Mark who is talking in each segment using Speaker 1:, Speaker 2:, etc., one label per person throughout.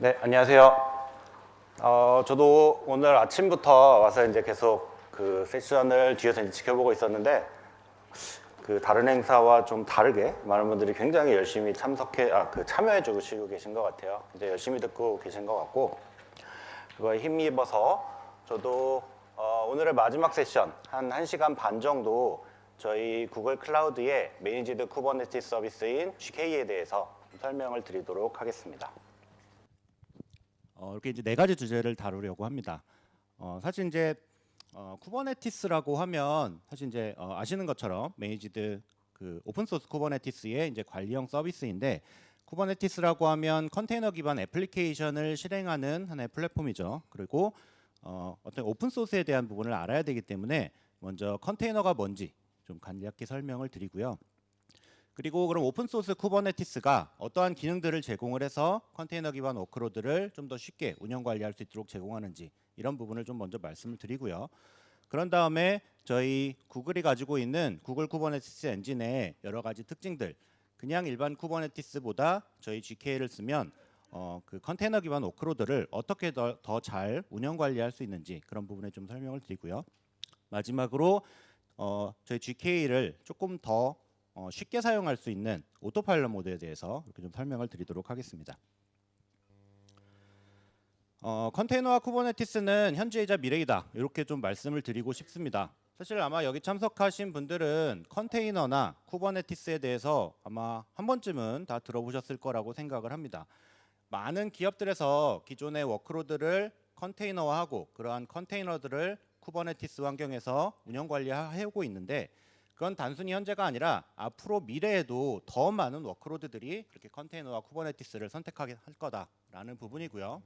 Speaker 1: 네, 안녕하세요. 저도 오늘 아침부터 와서 이제 계속 그 세션을 뒤에서 이제 지켜보고 있었는데, 그 다른 행사와 좀 다르게 많은 분들이 굉장히 열심히 참여해 주시고 계신 것 같아요. 이제 열심히 듣고 계신 것 같고, 그거에 힘입어서 저도 오늘의 마지막 세션 한 1시간 반 정도 저희 구글 클라우드의 매니지드 쿠버네티스 서비스인 GK에 대해서 설명을 드리도록 하겠습니다.
Speaker 2: 이렇게 이제 네 가지 주제를 다루려고 합니다. 사실 이제 쿠버네티스라고 하면 사실 이제 아시는 것처럼 매니지드 그 오픈 소스 쿠버네티스의 이제 관리형 서비스인데, 쿠버네티스라고 하면 컨테이너 기반 애플리케이션을 실행하는 하나의 플랫폼이죠. 그리고 어떤 오픈 소스에 대한 부분을 알아야 되기 때문에 먼저 컨테이너가 뭔지 좀 간략히 설명을 드리고요. 그리고 그럼 오픈소스 쿠버네티스가 어떠한 기능들을 제공을 해서 컨테이너 기반 워크로드를 좀 더 쉽게 운영 관리할 수 있도록 제공하는지, 이런 부분을 좀 먼저 말씀을 드리고요. 그런 다음에 저희 구글이 가지고 있는 구글 쿠버네티스 엔진의 여러 가지 특징들, 그냥 일반 쿠버네티스보다 저희 GK를 쓰면 그 컨테이너 기반 워크로드를 어떻게 더 잘 운영 관리할 수 있는지, 그런 부분에 좀 설명을 드리고요. 마지막으로 저희 GK를 조금 더 쉽게 사용할 수 있는 오토파일럿 모드에 대해서 이렇게 좀 설명을 드리도록 하겠습니다. 컨테이너와 쿠버네티스는 현재이자 미래이다, 이렇게 좀 말씀을 드리고 싶습니다. 사실 아마 여기 참석하신 분들은 컨테이너나 쿠버네티스에 대해서 아마 한 번쯤은 다 들어보셨을 거라고 생각을 합니다. 많은 기업들에서 기존의 워크로드를 컨테이너화하고 그러한 컨테이너들을 쿠버네티스 환경에서 운영 관리하고 있는데, 그건 단순히 현재가 아니라 앞으로 미래에도 더 많은 워크로드들이 그렇게 컨테이너와 쿠버네티스를 선택하게 할 거다라는 부분이고요.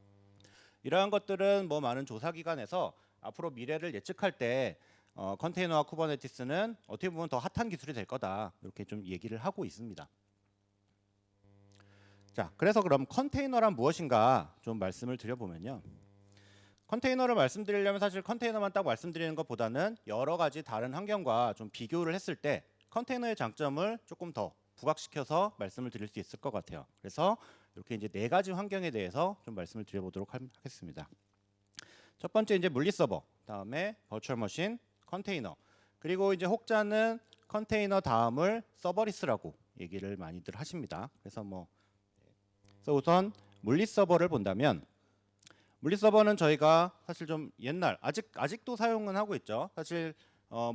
Speaker 2: 이러한 것들은 많은 조사기관에서 앞으로 미래를 예측할 때 컨테이너와 쿠버네티스는 어떻게 보면 더 핫한 기술이 될 거다, 이렇게 좀 얘기를 하고 있습니다. 자, 그래서 그럼 컨테이너란 무엇인가 좀 말씀을 드려보면요. 컨테이너를 말씀드리려면 사실 컨테이너만 딱 말씀드리는 것보다는 여러 가지 다른 환경과 좀 비교를 했을 때 컨테이너의 장점을 조금 더 부각시켜서 말씀을 드릴 수 있을 것 같아요. 그래서 이렇게 이제 네 가지 환경에 대해서 좀 말씀을 드려보도록 하겠습니다. 첫 번째 이제 물리 서버, 다음에 버추얼 머신, 컨테이너, 그리고 이제 혹자는 컨테이너 다음을 서버리스라고 얘기를 많이들 하십니다. 그래서 그래서 우선 물리 서버를 본다면, 물리 서버는 저희가 사실 좀 옛날 아직도 사용은 하고 있죠. 사실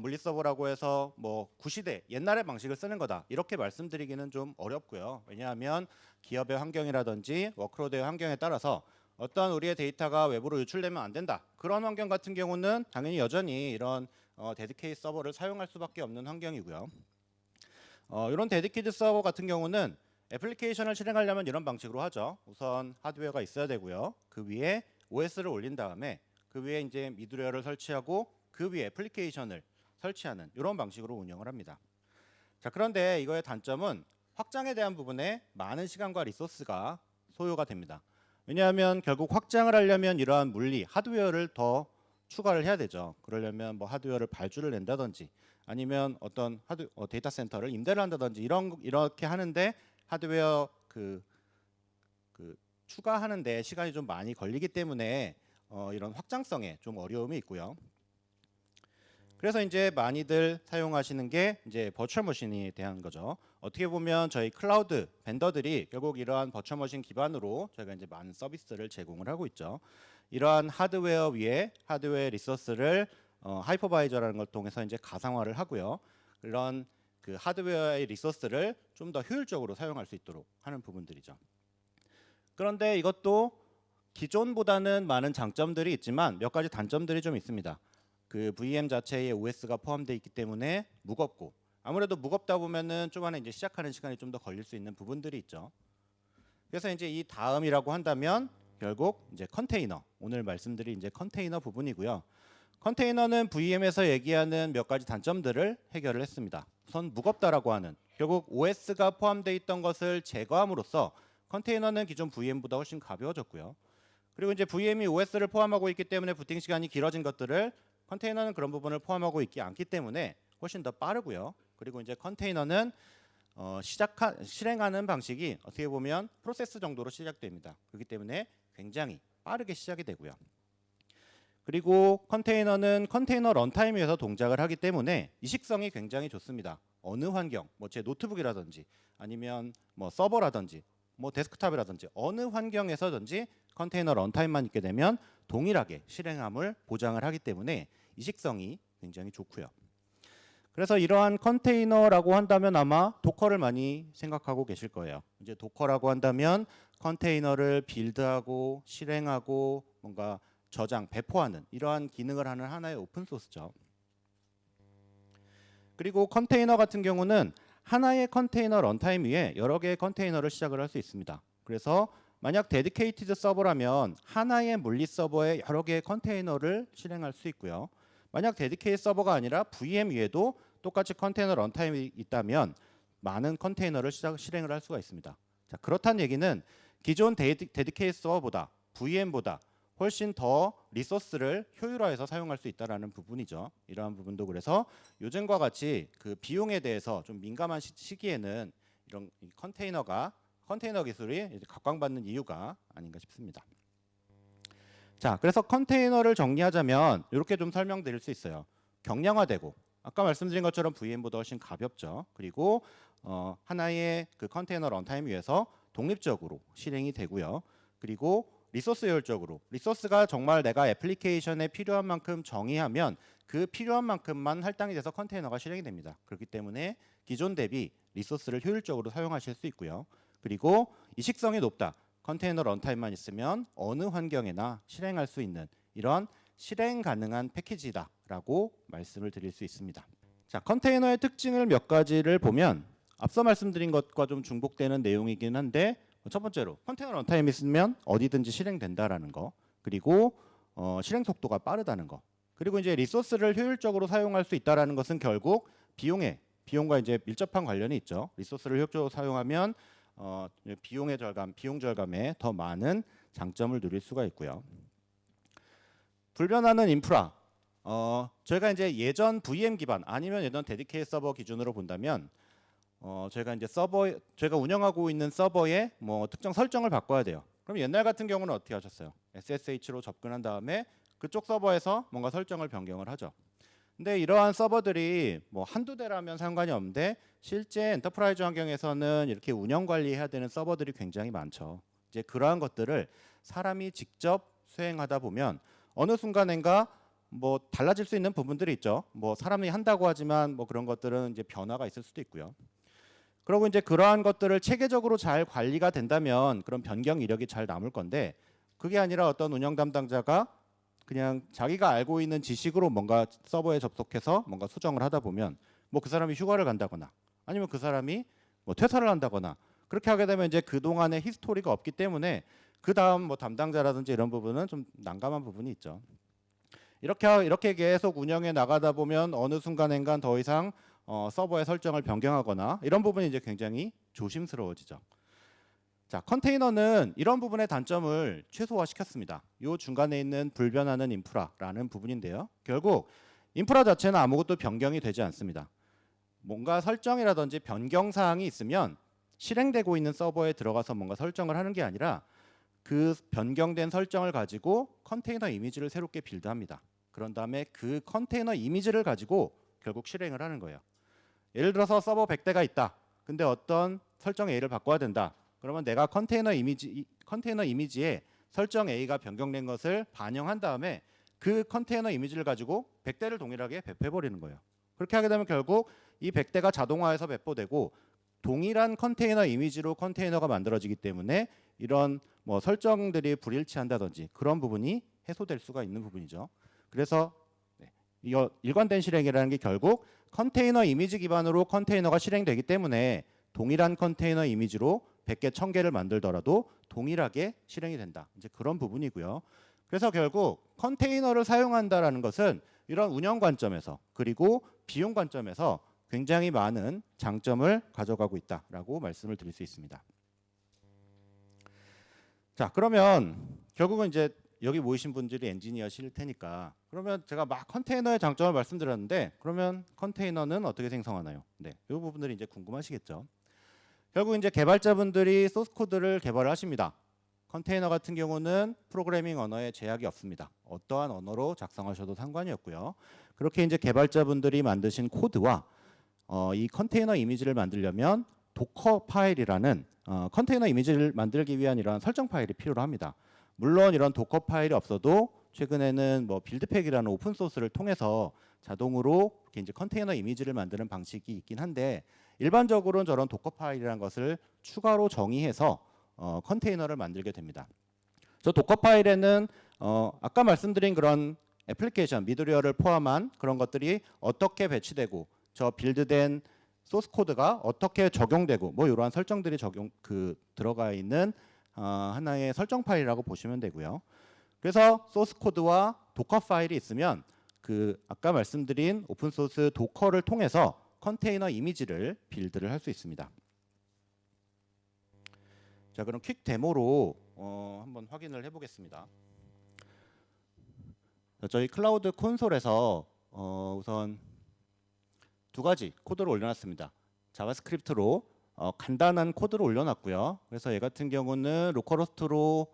Speaker 2: 물리 서버라고 해서 구시대 옛날의 방식을 쓰는 거다, 이렇게 말씀드리기는 좀 어렵고요. 왜냐하면 기업의 환경이라든지 워크로드의 환경에 따라서 어떤 우리의 데이터가 외부로 유출되면 안 된다, 그런 환경 같은 경우는 당연히 여전히 이런 데디케이트 서버를 사용할 수밖에 없는 환경이고요. 이런 데디케이트 서버 같은 경우는 애플리케이션을 실행하려면 이런 방식으로 하죠. 우선 하드웨어가 있어야 되고요. 그 위에 OS를 올린 다음에 그 위에 이제 미드웨어를 설치하고 그 위에 애플리케이션을 설치하는 이런 방식으로 운영을 합니다. 자, 그런데 이거의 단점은 확장에 대한 부분에 많은 시간과 리소스가 소요가 됩니다. 왜냐하면 결국 확장을 하려면 이러한 물리 하드웨어를 더 추가를 해야 되죠. 그러려면 하드웨어를 발주를 낸다든지 아니면 어떤 데이터 센터를 임대를 한다든지 이렇게 하는데 하드웨어 그 추가하는데 시간이 좀 많이 걸리기 때문에 이런 확장성에 좀 어려움이 있고요. 그래서 이제 많이들 사용하시는 게 이제 버추얼 머신에 대한 거죠. 어떻게 보면 저희 클라우드 벤더들이 결국 이러한 버추얼 머신 기반으로 저희가 이제 많은 서비스를 제공을 하고 있죠. 이러한 하드웨어 위에 하드웨어 리소스를 하이퍼바이저라는 걸 통해서 이제 가상화를 하고요. 이런 그 하드웨어의 리소스를 좀 더 효율적으로 사용할 수 있도록 하는 부분들이죠. 그런데 이것도 기존보다는 많은 장점들이 있지만 몇 가지 단점들이 좀 있습니다. 그 VM 자체에 OS가 포함되어 있기 때문에 무겁고, 아무래도 무겁다 보면은 좀 안에 이제 시작하는 시간이 좀 더 걸릴 수 있는 부분들이 있죠. 그래서 이제 이 다음이라고 한다면 결국 이제 컨테이너, 오늘 말씀드린 이제 컨테이너 부분이고요. 컨테이너는 VM에서 얘기하는 몇 가지 단점들을 해결을 했습니다. 우선 무겁다라고 하는, 결국 OS가 포함되어 있던 것을 제거함으로써 컨테이너는 기존 VM보다 훨씬 가벼워졌고요. 그리고 이제 VM이 OS를 포함하고 있기 때문에 부팅 시간이 길어진 것들을 컨테이너는 그런 부분을 포함하고 있지 않기 때문에 훨씬 더 빠르고요. 그리고 이제 컨테이너는 실행하는 방식이 어떻게 보면 프로세스 정도로 시작됩니다. 그렇기 때문에 굉장히 빠르게 시작이 되고요. 그리고 컨테이너는 컨테이너 런타임에서 동작을 하기 때문에 이식성이 굉장히 좋습니다. 어느 환경, 뭐 제 노트북이라든지 아니면 뭐 서버라든지 뭐 데스크탑이라든지 어느 환경에서든지 컨테이너 런타임만 있게 되면 동일하게 실행함을 보장을 하기 때문에 이식성이 굉장히 좋고요. 그래서 이러한 컨테이너라고 한다면 아마 도커를 많이 생각하고 계실 거예요. 이제 도커라고 한다면 컨테이너를 빌드하고 실행하고 뭔가 저장, 배포하는 이러한 기능을 하는 하나의 오픈 소스죠. 그리고 컨테이너 같은 경우는 하나의 컨테이너 런타임 위에 여러 개의 컨테이너를 시작을 할 수 있습니다. 그래서 만약 데디케이티드 서버라면 하나의 물리 서버에 여러 개의 컨테이너를 실행할 수 있고요. 만약 데디케이티드 서버가 아니라 VM 위에도 똑같이 컨테이너 런타임이 있다면 많은 컨테이너를 실행을 할 수가 있습니다. 자, 그렇다는 얘기는 기존 데디케이티드 서버보다 VM보다 훨씬 더 리소스를 효율화해서 사용할 수 있다라는 부분이죠. 이러한 부분도 그래서 요즘과 같이 그 비용에 대해서 좀 민감한 시기에는 이런 컨테이너 기술이 이제 각광받는 이유가 아닌가 싶습니다. 자, 그래서 컨테이너를 정리하자면 이렇게 좀 설명드릴 수 있어요. 경량화되고 아까 말씀드린 것처럼 VM보다 훨씬 가볍죠. 그리고 하나의 그 컨테이너 런타임 위에서 독립적으로 실행이 되고요. 그리고 리소스 효율적으로 리소스가 정말 내가 애플리케이션에 필요한 만큼 정의하면 그 필요한 만큼만 할당이 돼서 컨테이너가 실행이 됩니다. 그렇기 때문에 기존 대비 리소스를 효율적으로 사용하실 수 있고요. 그리고 이식성이 높다. 컨테이너 런타임만 있으면 어느 환경에나 실행할 수 있는 이런 실행 가능한 패키지다라고 말씀을 드릴 수 있습니다. 자, 컨테이너의 특징을 몇 가지를 보면 앞서 말씀드린 것과 좀 중복되는 내용이긴 한데 첫 번째로 컨테이너 런타임이 있으면 어디든지 실행된다라는 거, 그리고 실행 속도가 빠르다는 거, 그리고 이제 리소스를 효율적으로 사용할 수 있다라는 것은 결국 비용과 이제 밀접한 관련이 있죠. 리소스를 효율적으로 사용하면 비용 절감에 더 많은 장점을 누릴 수가 있고요. 불변하는 인프라. 저희가 이제 예전 VM 기반 아니면 예전 데디케이트 서버 기준으로 본다면 저희가 이제 저희가 운영하고 있는 서버에 뭐 특정 설정을 바꿔야 돼요. 그럼 옛날 같은 경우는 어떻게 하셨어요? SSH로 접근한 다음에 그쪽 서버에서 뭔가 설정을 변경을 하죠. 근데 이러한 서버들이 뭐 한두 대라면 상관이 없는데 실제 엔터프라이즈 환경에서는 이렇게 운영 관리해야 되는 서버들이 굉장히 많죠. 이제 그러한 것들을 사람이 직접 수행하다 보면 어느 순간인가 뭐 달라질 수 있는 부분들이 있죠. 뭐 사람이 한다고 하지만 뭐 그런 것들은 이제 변화가 있을 수도 있고요. 그리고 이제 그러한 것들을 체계적으로 잘 관리가 된다면 그런 변경 이력이 잘 남을 건데 그게 아니라 어떤 운영 담당자가 그냥 자기가 알고 있는 지식으로 뭔가 서버에 접속해서 뭔가 수정을 하다 보면 뭐 그 사람이 휴가를 간다거나 아니면 그 사람이 뭐 퇴사를 한다거나 그렇게 하게 되면 이제 그동안의 히스토리가 없기 때문에 그 다음 뭐 담당자라든지 이런 부분은 좀 난감한 부분이 있죠. 이렇게 계속 운영해 나가다 보면 어느 순간엔간 더 이상 서버의 설정을 변경하거나 이런 부분이 이제 굉장히 조심스러워지죠. 자, 컨테이너는 이런 부분의 단점을 최소화시켰습니다. 이 중간에 있는 불변하는 인프라라는 부분인데요. 결국 인프라 자체는 아무것도 변경이 되지 않습니다. 뭔가 설정이라든지 변경 사항이 있으면 실행되고 있는 서버에 들어가서 뭔가 설정을 하는 게 아니라 그 변경된 설정을 가지고 컨테이너 이미지를 새롭게 빌드합니다. 그런 다음에 그 컨테이너 이미지를 가지고 결국 실행을 하는 거예요. 예를 들어서 서버 100대가 있다. 근데 어떤 설정 A를 바꿔야 된다. 그러면 내가 컨테이너 이미지에 설정 A가 변경된 것을 반영한 다음에 그 컨테이너 이미지를 가지고 100대를 동일하게 배포해 버리는 거예요. 그렇게 하게 되면 결국 이 100대가 자동화해서 배포되고 동일한 컨테이너 이미지로 컨테이너가 만들어지기 때문에 이런 뭐 설정들이 불일치한다든지 그런 부분이 해소될 수가 있는 부분이죠. 그래서 이거 일관된 실행이라는 게 결국 컨테이너 이미지 기반으로 컨테이너가 실행되기 때문에 동일한 컨테이너 이미지로 100개, 1000개를 만들더라도 동일하게 실행이 된다. 이제 그런 부분이고요. 그래서 결국 컨테이너를 사용한다라는 것은 이런 운영 관점에서 그리고 비용 관점에서 굉장히 많은 장점을 가져가고 있다라고 말씀을 드릴 수 있습니다. 자, 그러면 결국은 이제 여기 모이신 분들이 엔지니어실 테니까 그러면 제가 막 컨테이너의 장점을 말씀드렸는데 그러면 컨테이너는 어떻게 생성하나요? 네, 이 부분들이 이제 궁금하시겠죠. 결국 이제 개발자분들이 소스 코드를 개발을 하십니다. 컨테이너 같은 경우는 프로그래밍 언어에 제약이 없습니다. 어떠한 언어로 작성하셔도 상관이 없고요. 그렇게 이제 개발자분들이 만드신 코드와 이 컨테이너 이미지를 만들려면 도커 파일이라는 컨테이너 이미지를 만들기 위한 이런 설정 파일이 필요로 합니다. 물론 이런 도커 파일이 없어도 최근에는 뭐 빌드팩이라는 오픈 소스를 통해서 자동으로 이렇게 이제 컨테이너 이미지를 만드는 방식이 있긴 한데 일반적으로는 저런 도커 파일이라는 것을 추가로 정의해서 컨테이너를 만들게 됩니다. 저 도커 파일에는 아까 말씀드린 그런 애플리케이션, 미드웨어를 포함한 그런 것들이 어떻게 배치되고 저 빌드된 소스 코드가 어떻게 적용되고 뭐 이러한 설정들이 들어가 있는 하나의 설정 파일이라고 보시면 되고요. 그래서 소스 코드와 도커 파일이 있으면 아까 말씀드린 오픈 소스 도커를 통해서 컨테이너 이미지를 빌드를 할 수 있습니다. 자, 그럼 퀵 데모로 한번 확인을 해보겠습니다. 저희 클라우드 콘솔에서 우선 두 가지 코드를 올려놨습니다. 자바스크립트로 간단한 코드를 올려놨고요. 그래서 얘 같은 경우는 로컬호스트로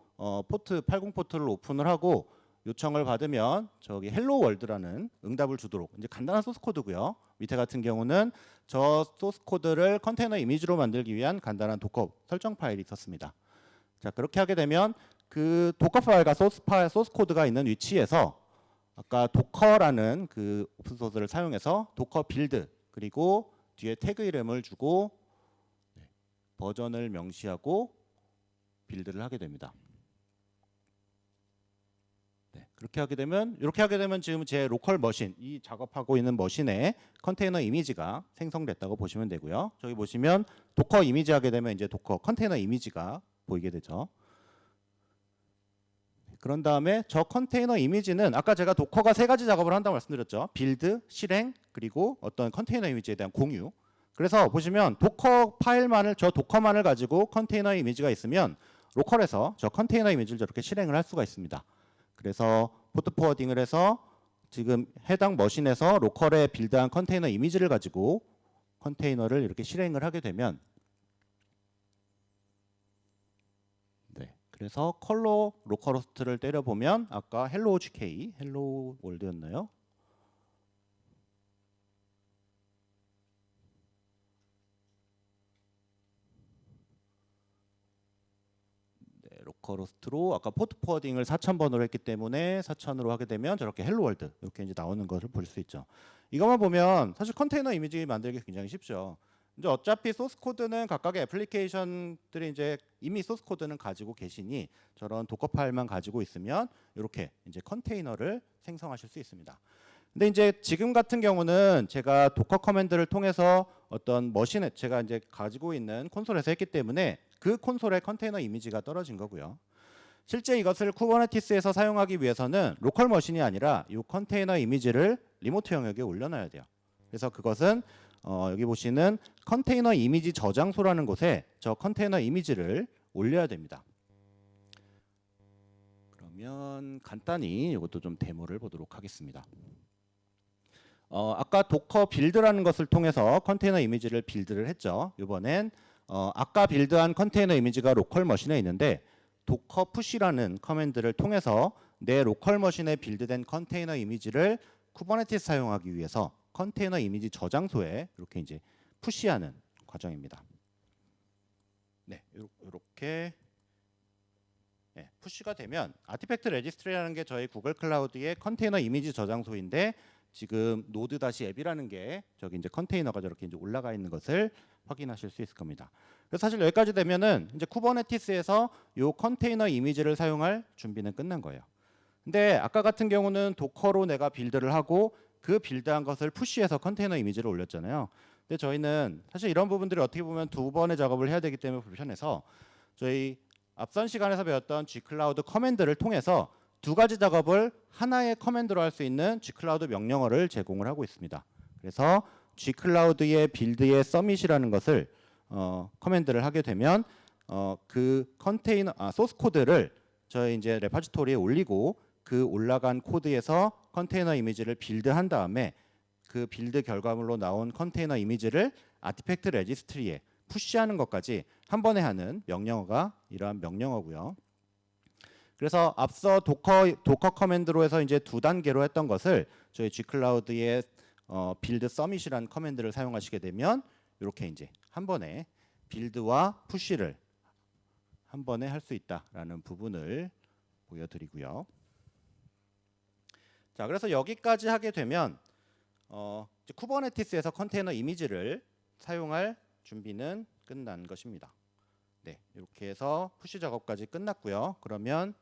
Speaker 2: 포트 80 포트를 오픈을 하고 요청을 받으면 저기 헬로 월드라는 응답을 주도록 이제 간단한 소스 코드고요. 밑에 같은 경우는 저 소스 코드를 컨테이너 이미지로 만들기 위한 간단한 도커 설정 파일이 있었습니다. 자, 그렇게 하게 되면 그 도커 파일과 소스 코드가 있는 위치에서 아까 도커라는 그 오픈 소스를 사용해서 도커 빌드 그리고 뒤에 태그 이름을 주고 버전을 명시하고 빌드를 하게 됩니다. 이렇게 하게 되면 지금 제 로컬 머신, 이 작업하고 있는 머신에 컨테이너 이미지가 생성됐다고 보시면 되고요. 저기 보시면 도커 이미지 하게 되면 이제 도커 컨테이너 이미지가 보이게 되죠. 그런 다음에 저 컨테이너 이미지는 아까 제가 도커가 세 가지 작업을 한다고 말씀드렸죠. 빌드, 실행, 그리고 어떤 컨테이너 이미지에 대한 공유. 그래서 보시면 도커 파일만을 저 도커만을 가지고 컨테이너 이미지가 있으면 로컬에서 저 컨테이너 이미지를 저렇게 실행을 할 수가 있습니다. 그래서 포트 포워딩을 해서 지금 해당 머신에서 로컬에 빌드한 컨테이너 이미지를 가지고 컨테이너를 이렇게 실행을 하게 되면 그래서 컬러 로컬호스트를 때려보면 아까 헬로 GK, 헬로 월드였나요? 로컬호스트로 아까 포트 포워딩을 4000번으로 했기 때문에 4000으로 하게 되면 저렇게 헬로 월드 이렇게 이제 나오는 것을 볼 수 있죠. 이것만 보면 사실 컨테이너 이미지 만들기 굉장히 쉽죠. 이제 어차피 소스 코드는 각각의 애플리케이션들이 이제 이미 소스 코드는 가지고 계시니 저런 도커 파일만 가지고 있으면 이렇게 이제 컨테이너를 생성하실 수 있습니다. 근데 이제 지금 같은 경우는 제가 도커 커맨드를 통해서 어떤 머신에 제가 이제 가지고 있는 콘솔에서 했기 때문에 그 콘솔의 컨테이너 이미지가 떨어진 거고요. 실제 이것을 쿠버네티스에서 사용하기 위해서는 로컬 머신이 아니라 이 컨테이너 이미지를 리모트 영역에 올려놔야 돼요. 그래서 그것은 여기 보시는 컨테이너 이미지 저장소라는 곳에 저 컨테이너 이미지를 올려야 됩니다. 그러면 간단히 이것도 좀 데모를 보도록 하겠습니다. 아까 도커 빌드라는 것을 통해서 컨테이너 이미지를 빌드를 했죠. 이번엔 아까 빌드한 컨테이너 이미지가 로컬 머신에 있는데 도커 푸시라는 커맨드를 통해서 내 로컬 머신에 빌드된 컨테이너 이미지를 쿠버네티스 사용하기 위해서 컨테이너 이미지 저장소에 이렇게 이제 푸시하는 과정입니다. 네, 이렇게 푸시가 되면 아티팩트 레지스트리라는 게 저희 구글 클라우드의 컨테이너 이미지 저장소인데 지금 노드-앱이라는 게 저기 이제 컨테이너가 저렇게 이제 올라가 있는 것을 확인하실 수 있을 겁니다. 그래서 사실 여기까지 되면은 이제 쿠버네티스에서 요 컨테이너 이미지를 사용할 준비는 끝난 거예요. 근데 아까 같은 경우는 도커로 내가 빌드를 하고 그 빌드한 것을 푸시해서 컨테이너 이미지를 올렸잖아요. 근데 저희는 사실 이런 부분들이 어떻게 보면 두 번의 작업을 해야 되기 때문에 불편해서 저희 앞선 시간에서 배웠던 G클라우드 커맨드를 통해서 두 가지 작업을 하나의 커맨드로 할 수 있는 G클라우드 명령어를 제공을 하고 있습니다. 그래서 G클라우드의 빌드의 서밋이라는 것을 커맨드를 하게 되면 그 컨테이너 소스 코드를 저희 이제 레파지토리에 올리고 그 올라간 코드에서 컨테이너 이미지를 빌드한 다음에 그 빌드 결과물로 나온 컨테이너 이미지를 아티팩트 레지스트리에 푸시하는 것까지 한 번에 하는 명령어가 이러한 명령어고요. 그래서 앞서 도커 커맨드로 해서 이제 두 단계로 했던 것을 저희 G클라우드의 빌드 서밋이라는 커맨드를 사용하시게 되면 이렇게 이제 한 번에 빌드와 푸시를 한 번에 할 수 있다라는 부분을 보여드리고요. 자, 그래서 여기까지 하게 되면 이제 쿠버네티스에서 컨테이너 이미지를 사용할 준비는 끝난 것입니다. 네, 이렇게 해서 푸시 작업까지 끝났고요. 그러면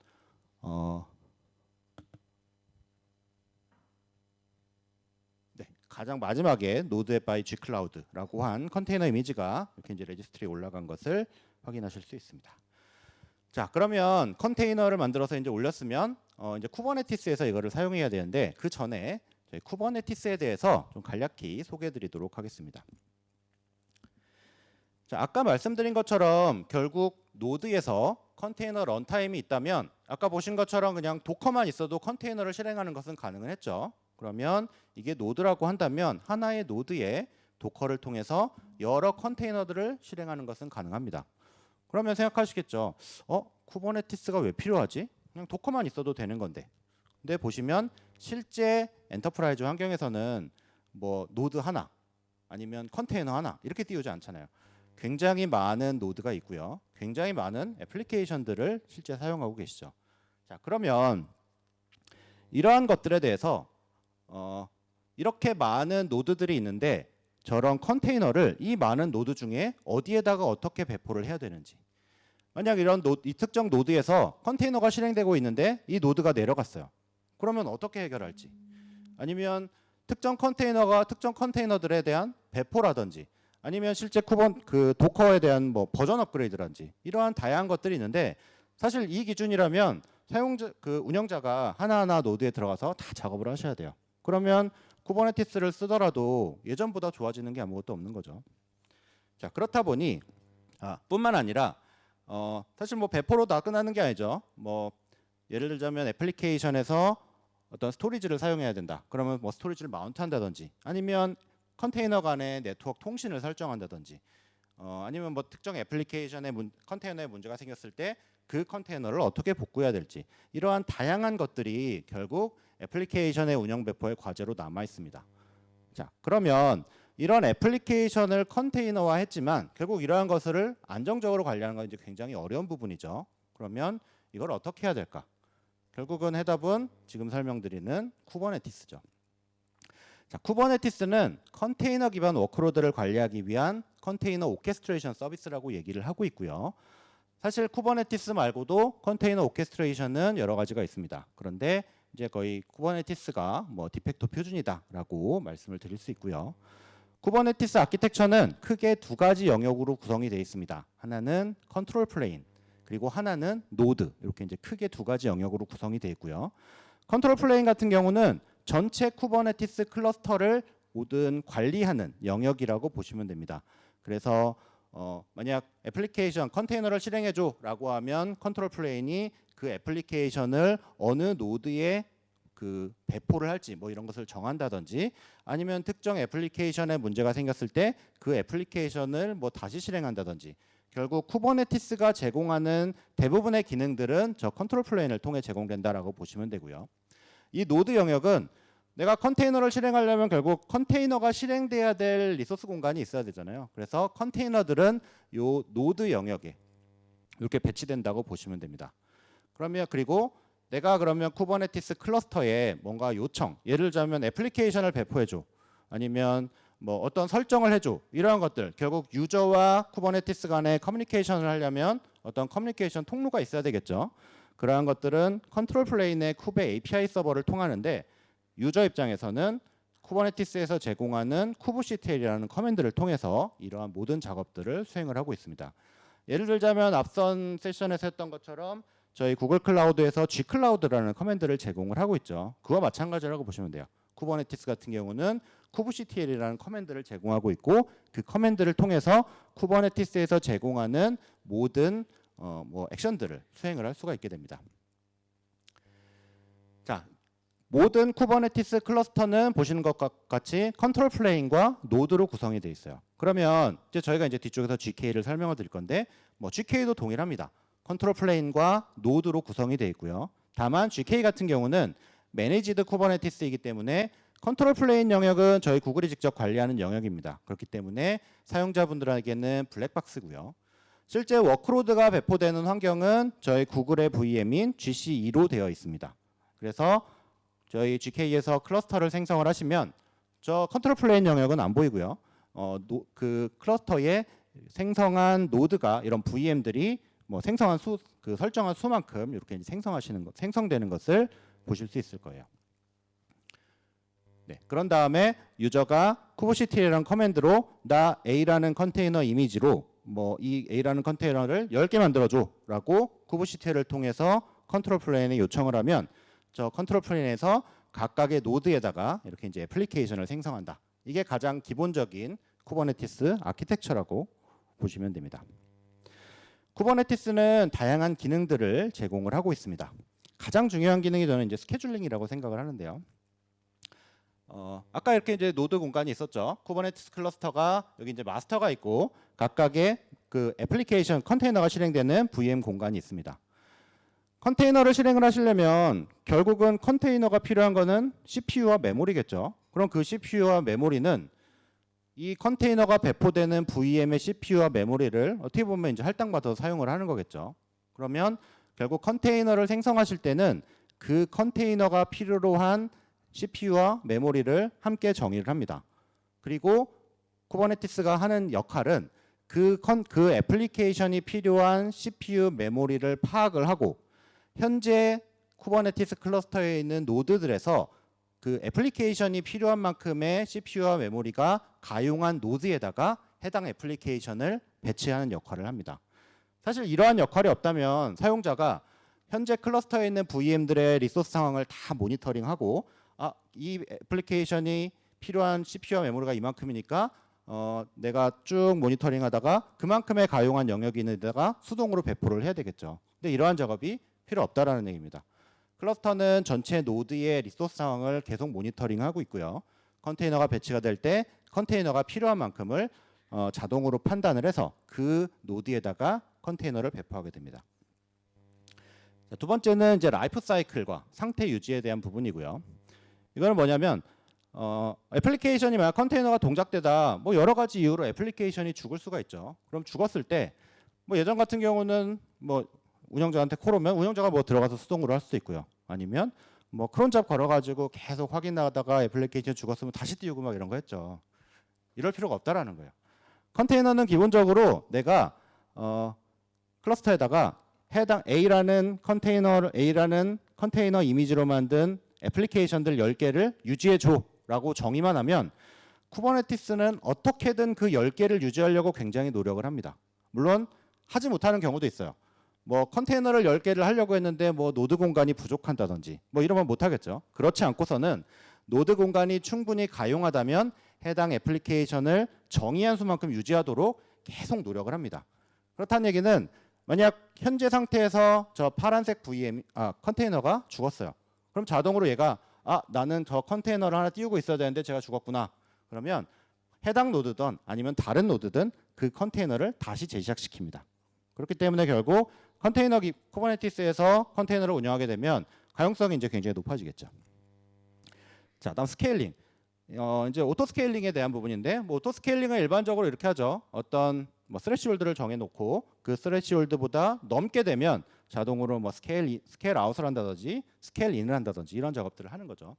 Speaker 2: 네, 가장 마지막에 노드 앱 바이 G클라우드라고 한 컨테이너 이미지가 이렇게 이제 레지스트리에 올라간 것을 확인하실 수 있습니다. 자, 그러면 컨테이너를 만들어서 이제 올렸으면 이제 쿠버네티스에서 이거를 사용해야 되는데 그 전에 저희 쿠버네티스에 대해서 좀 간략히 소개해드리도록 하겠습니다. 자, 아까 말씀드린 것처럼 결국 노드에서 컨테이너 런타임이 있다면 아까 보신 것처럼 그냥 도커만 있어도 컨테이너를 실행하는 것은 가능은 했죠. 그러면 이게 노드라고 한다면 하나의 노드에 도커를 통해서 여러 컨테이너들을 실행하는 것은 가능합니다. 그러면 생각하시겠죠. 쿠버네티스가 왜 필요하지? 그냥 도커만 있어도 되는 건데. 근데 보시면 실제 엔터프라이즈 환경에서는 뭐 노드 하나 아니면 컨테이너 하나 이렇게 띄우지 않잖아요. 굉장히 많은 노드가 있고요. 굉장히 많은 애플리케이션들을 실제 사용하고 계시죠. 자, 그러면 이러한 것들에 대해서 이렇게 많은 노드들이 있는데 저런 컨테이너를 이 많은 노드 중에 어디에다가 어떻게 배포를 해야 되는지. 만약 이 특정 노드에서 컨테이너가 실행되고 있는데 이 노드가 내려갔어요. 그러면 어떻게 해결할지. 아니면 특정 컨테이너가 특정 컨테이너들에 대한 배포라든지 아니면 실제 도커에 대한 뭐 버전 업그레이드라든지 이러한 다양한 것들이 있는데 사실 이 기준이라면 운영자가 하나하나 노드에 들어가서 다 작업을 하셔야 돼요. 그러면 쿠버네티스를 쓰더라도 예전보다 좋아지는 게 아무것도 없는 거죠. 자, 그렇다 보니 뿐만 아니라 사실 뭐 배포로 다 끝나는 게 아니죠. 뭐 예를 들자면 애플리케이션에서 어떤 스토리지를 사용해야 된다. 그러면 뭐 스토리지를 마운트한다든지 아니면 컨테이너 간의 네트워크 통신을 설정한다든지 아니면 뭐 특정 애플리케이션의 컨테이너에 문제가 생겼을 때 그 컨테이너를 어떻게 복구해야 될지 이러한 다양한 것들이 결국 애플리케이션의 운영 배포의 과제로 남아 있습니다. 자, 그러면 이런 애플리케이션을 컨테이너화 했지만 결국 이러한 것을 안정적으로 관리하는 건 이제 굉장히 어려운 부분이죠. 그러면 이걸 어떻게 해야 될까? 결국은 해답은 지금 설명드리는 쿠버네티스죠. 자, 쿠버네티스는 컨테이너 기반 워크로드를 관리하기 위한 컨테이너 오케스트레이션 서비스라고 얘기를 하고 있고요. 사실 쿠버네티스 말고도 컨테이너 오케스트레이션은 여러 가지가 있습니다. 그런데 이제 거의 쿠버네티스가 뭐 디팩토 표준이다라고 말씀을 드릴 수 있고요. 쿠버네티스 아키텍처는 크게 두 가지 영역으로 구성이 되어 있습니다. 하나는 컨트롤 플레인, 그리고 하나는 노드. 이렇게 이제 크게 두 가지 영역으로 구성이 되어 있고요. 컨트롤 플레인 같은 경우는 전체 쿠버네티스 클러스터를 모든 관리하는 영역이라고 보시면 됩니다. 그래서 만약 애플리케이션 컨테이너를 실행해줘라고 하면 컨트롤 플레인이 그 애플리케이션을 어느 노드에 그 배포를 할지 뭐 이런 것을 정한다든지 아니면 특정 애플리케이션에 문제가 생겼을 때 그 애플리케이션을 뭐 다시 실행한다든지 결국 쿠버네티스가 제공하는 대부분의 기능들은 저 컨트롤 플레인을 통해 제공된다라고 보시면 되고요. 이 노드 영역은 내가 컨테이너를 실행하려면 결국 컨테이너가 실행돼야 될 리소스 공간이 있어야 되잖아요. 그래서 컨테이너들은 요 노드 영역에 이렇게 배치된다고 보시면 됩니다. 그리고 내가 그러면 쿠버네티스 클러스터에 뭔가 요청, 예를 들자면 애플리케이션을 배포해줘, 아니면 뭐 어떤 설정을 해줘, 이러한 것들 결국 유저와 쿠버네티스 간의 커뮤니케이션을 하려면 어떤 커뮤니케이션 통로가 있어야 되겠죠. 그러한 것들은 컨트롤 플레인의 쿠베 API 서버를 통하는데 유저 입장에서는 쿠버네티스에서 제공하는 kubectl이라는 커맨드를 통해서 이러한 모든 작업들을 수행을 하고 있습니다. 예를 들자면 앞선 세션에서 했던 것처럼 저희 구글 클라우드에서 G클라우드라는 커맨드를 제공을 하고 있죠. 그와 마찬가지라고 보시면 돼요. 쿠버네티스 같은 경우는 kubectl이라는 커맨드를 제공하고 있고 그 커맨드를 통해서 쿠버네티스에서 제공하는 모든 뭐 액션들을 수행을 할 수가 있게 됩니다. 자, 모든 쿠버네티스 클러스터는 보시는 것과 같이 컨트롤 플레인과 노드로 구성이 되어 있어요. 그러면 이제 저희가 이제 뒤쪽에서 GK를 설명을 드릴 건데 뭐 GK도 동일합니다. 컨트롤 플레인과 노드로 구성이 되어 있고요. 다만 GK 같은 경우는 매니지드 쿠버네티스이기 때문에 컨트롤 플레인 영역은 저희 구글이 직접 관리하는 영역입니다. 그렇기 때문에 사용자분들에게는 블랙박스고요. 실제 워크로드가 배포되는 환경은 저희 구글의 VM인 GC2로 되어 있습니다. 그래서 저희 GK에서 클러스터를 생성을 하시면 저 컨트롤 플레인 영역은 안 보이고요. 그 클러스터에 생성한 노드가 이런 VM들이 뭐 생성한 그 설정한 수만큼 이렇게 생성되는 것을 보실 수 있을 거예요. 네, 그런 다음에 유저가 kubectla는 커맨드로 나 A라는 컨테이너 이미지로 뭐 이 A라는 컨테이너를 10개 만들어줘라고 kubectl을 통해서 컨트롤 플레인에 요청을 하면 저 컨트롤 플레인에서 각각의 노드에다가 이렇게 이제 애플리케이션을 생성한다. 이게 가장 기본적인 쿠버네티스 아키텍처라고 보시면 됩니다. 쿠버네티스는 다양한 기능들을 제공을 하고 있습니다. 가장 중요한 기능이 저는 이제 스케줄링이라고 생각을 하는데요. 아까 이렇게 이제 노드 공간이 있었죠. 쿠버네티스 클러스터가 여기 이제 마스터가 있고 각각의 그 애플리케이션 컨테이너가 실행되는 VM 공간이 있습니다. 컨테이너를 실행을 하시려면 결국은 컨테이너가 필요한 거는 CPU와 메모리겠죠. 그럼 그 CPU와 메모리는 이 컨테이너가 배포되는 VM의 CPU와 메모리를 어떻게 보면 이제 할당받아서 사용을 하는 거겠죠. 그러면 결국 컨테이너를 생성하실 때는 그 컨테이너가 필요로 한 CPU와 메모리를 함께 정의를 합니다. 그리고 쿠버네티스가 하는 역할은 그 애플리케이션이 필요한 CPU 메모리를 파악을 하고 현재 쿠버네티스 클러스터에 있는 노드들에서 그 애플리케이션이 필요한 만큼의 CPU와 메모리가 가용한 노드에다가 해당 애플리케이션을 배치하는 역할을 합니다. 사실 이러한 역할이 없다면 사용자가 현재 클러스터에 있는 VM들의 리소스 상황을 다 모니터링하고 이 애플리케이션이 필요한 CPU와 메모리가 이만큼이니까 내가 쭉 모니터링하다가 그만큼의 가용한 영역이 있는 데다가 수동으로 배포를 해야 되겠죠. 근데 이러한 작업이 필요 없다라는 얘기입니다. 클러스터는 전체 노드의 리소스 상황을 계속 모니터링하고 있고요. 컨테이너가 배치가 될 때 컨테이너가 필요한 만큼을 자동으로 판단을 해서 그 노드에다가 컨테이너를 배포하게 됩니다. 자, 두 번째는 이제 라이프 사이클과 상태 유지에 대한 부분이고요. 이거는 뭐냐면 애플리케이션이 만약 컨테이너가 동작되다 뭐 여러 가지 이유로 애플리케이션이 죽을 수가 있죠. 그럼 죽었을 때 뭐 예전 같은 경우는 뭐 운영자한테 콜 오면 운영자가 뭐 들어가서 수동으로 할 수도 있고요. 아니면 뭐 크론 잡 걸어가지고 계속 확인하다가 애플리케이션 죽었으면 다시 띄우고 막 이런 거 했죠. 이럴 필요가 없다라는 거예요. 컨테이너는 기본적으로 내가 클러스터에다가 해당 A라는 컨테이너 이미지로 만든 애플리케이션들 10개를 유지해줘라고 정의만 하면 쿠버네티스는 어떻게든 그 10개를 유지하려고 굉장히 노력을 합니다. 물론 하지 못하는 경우도 있어요. 뭐 컨테이너를 10개를 하려고 했는데 뭐 노드 공간이 부족한다든지 뭐 이러면 못하겠죠. 그렇지 않고서는 노드 공간이 충분히 가용하다면 해당 애플리케이션을 정의한 수만큼 유지하도록 계속 노력을 합니다. 그렇다는 얘기는 만약 현재 상태에서 저 파란색 컨테이너가 죽었어요. 그럼 자동으로 얘가 나는 저 컨테이너를 하나 띄우고 있어야 되는데 제가 죽었구나. 그러면 해당 노드든 아니면 다른 노드든 그 컨테이너를 다시 재시작시킵니다. 그렇기 때문에 결국 쿠버네티스에서 컨테이너를 운영하게 되면 가용성이 이제 굉장히 높아지겠죠. 자, 다음 스케일링. 이제 오토 스케일링에 대한 부분인데 뭐 오토 스케일링은 일반적으로 이렇게 하죠. 어떤 뭐 스레시홀드를 정해놓고 그 스레시홀드보다 넘게 되면 자동으로 뭐 스케일 아웃을 한다든지 스케일 인을 한다든지 이런 작업들을 하는 거죠.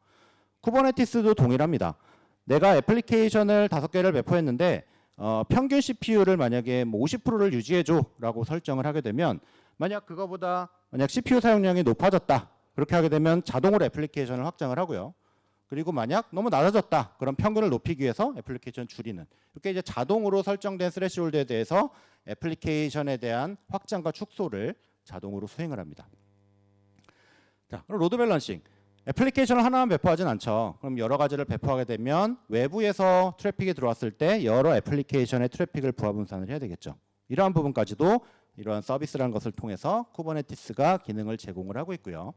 Speaker 2: 쿠버네티스도 동일합니다. 내가 애플리케이션을 5개를 배포했는데 평균 CPU를 만약에 뭐 50%를 유지해줘라고 설정을 하게 되면 만약 CPU 사용량이 높아졌다 그렇게 하게 되면 자동으로 애플리케이션을 확장을 하고요. 그리고 만약 너무 낮아졌다 그럼 평균을 높이기 위해서 애플리케이션 줄이는 이렇게 이제 자동으로 설정된 스레시홀드에 대해서 애플리케이션에 대한 확장과 축소를 자동으로 수행을 합니다. 자, 그럼 로드 밸런싱. 애플리케이션을 하나만 배포하진 않죠. 그럼 여러 가지를 배포하게 되면 외부에서 트래픽이 들어왔을 때 여러 애플리케이션의 트래픽을 부하 분산을 해야 되겠죠. 이러한 부분까지도 이러한 서비스라는 것을 통해서 쿠버네티스가 기능을 제공을 하고 있고요.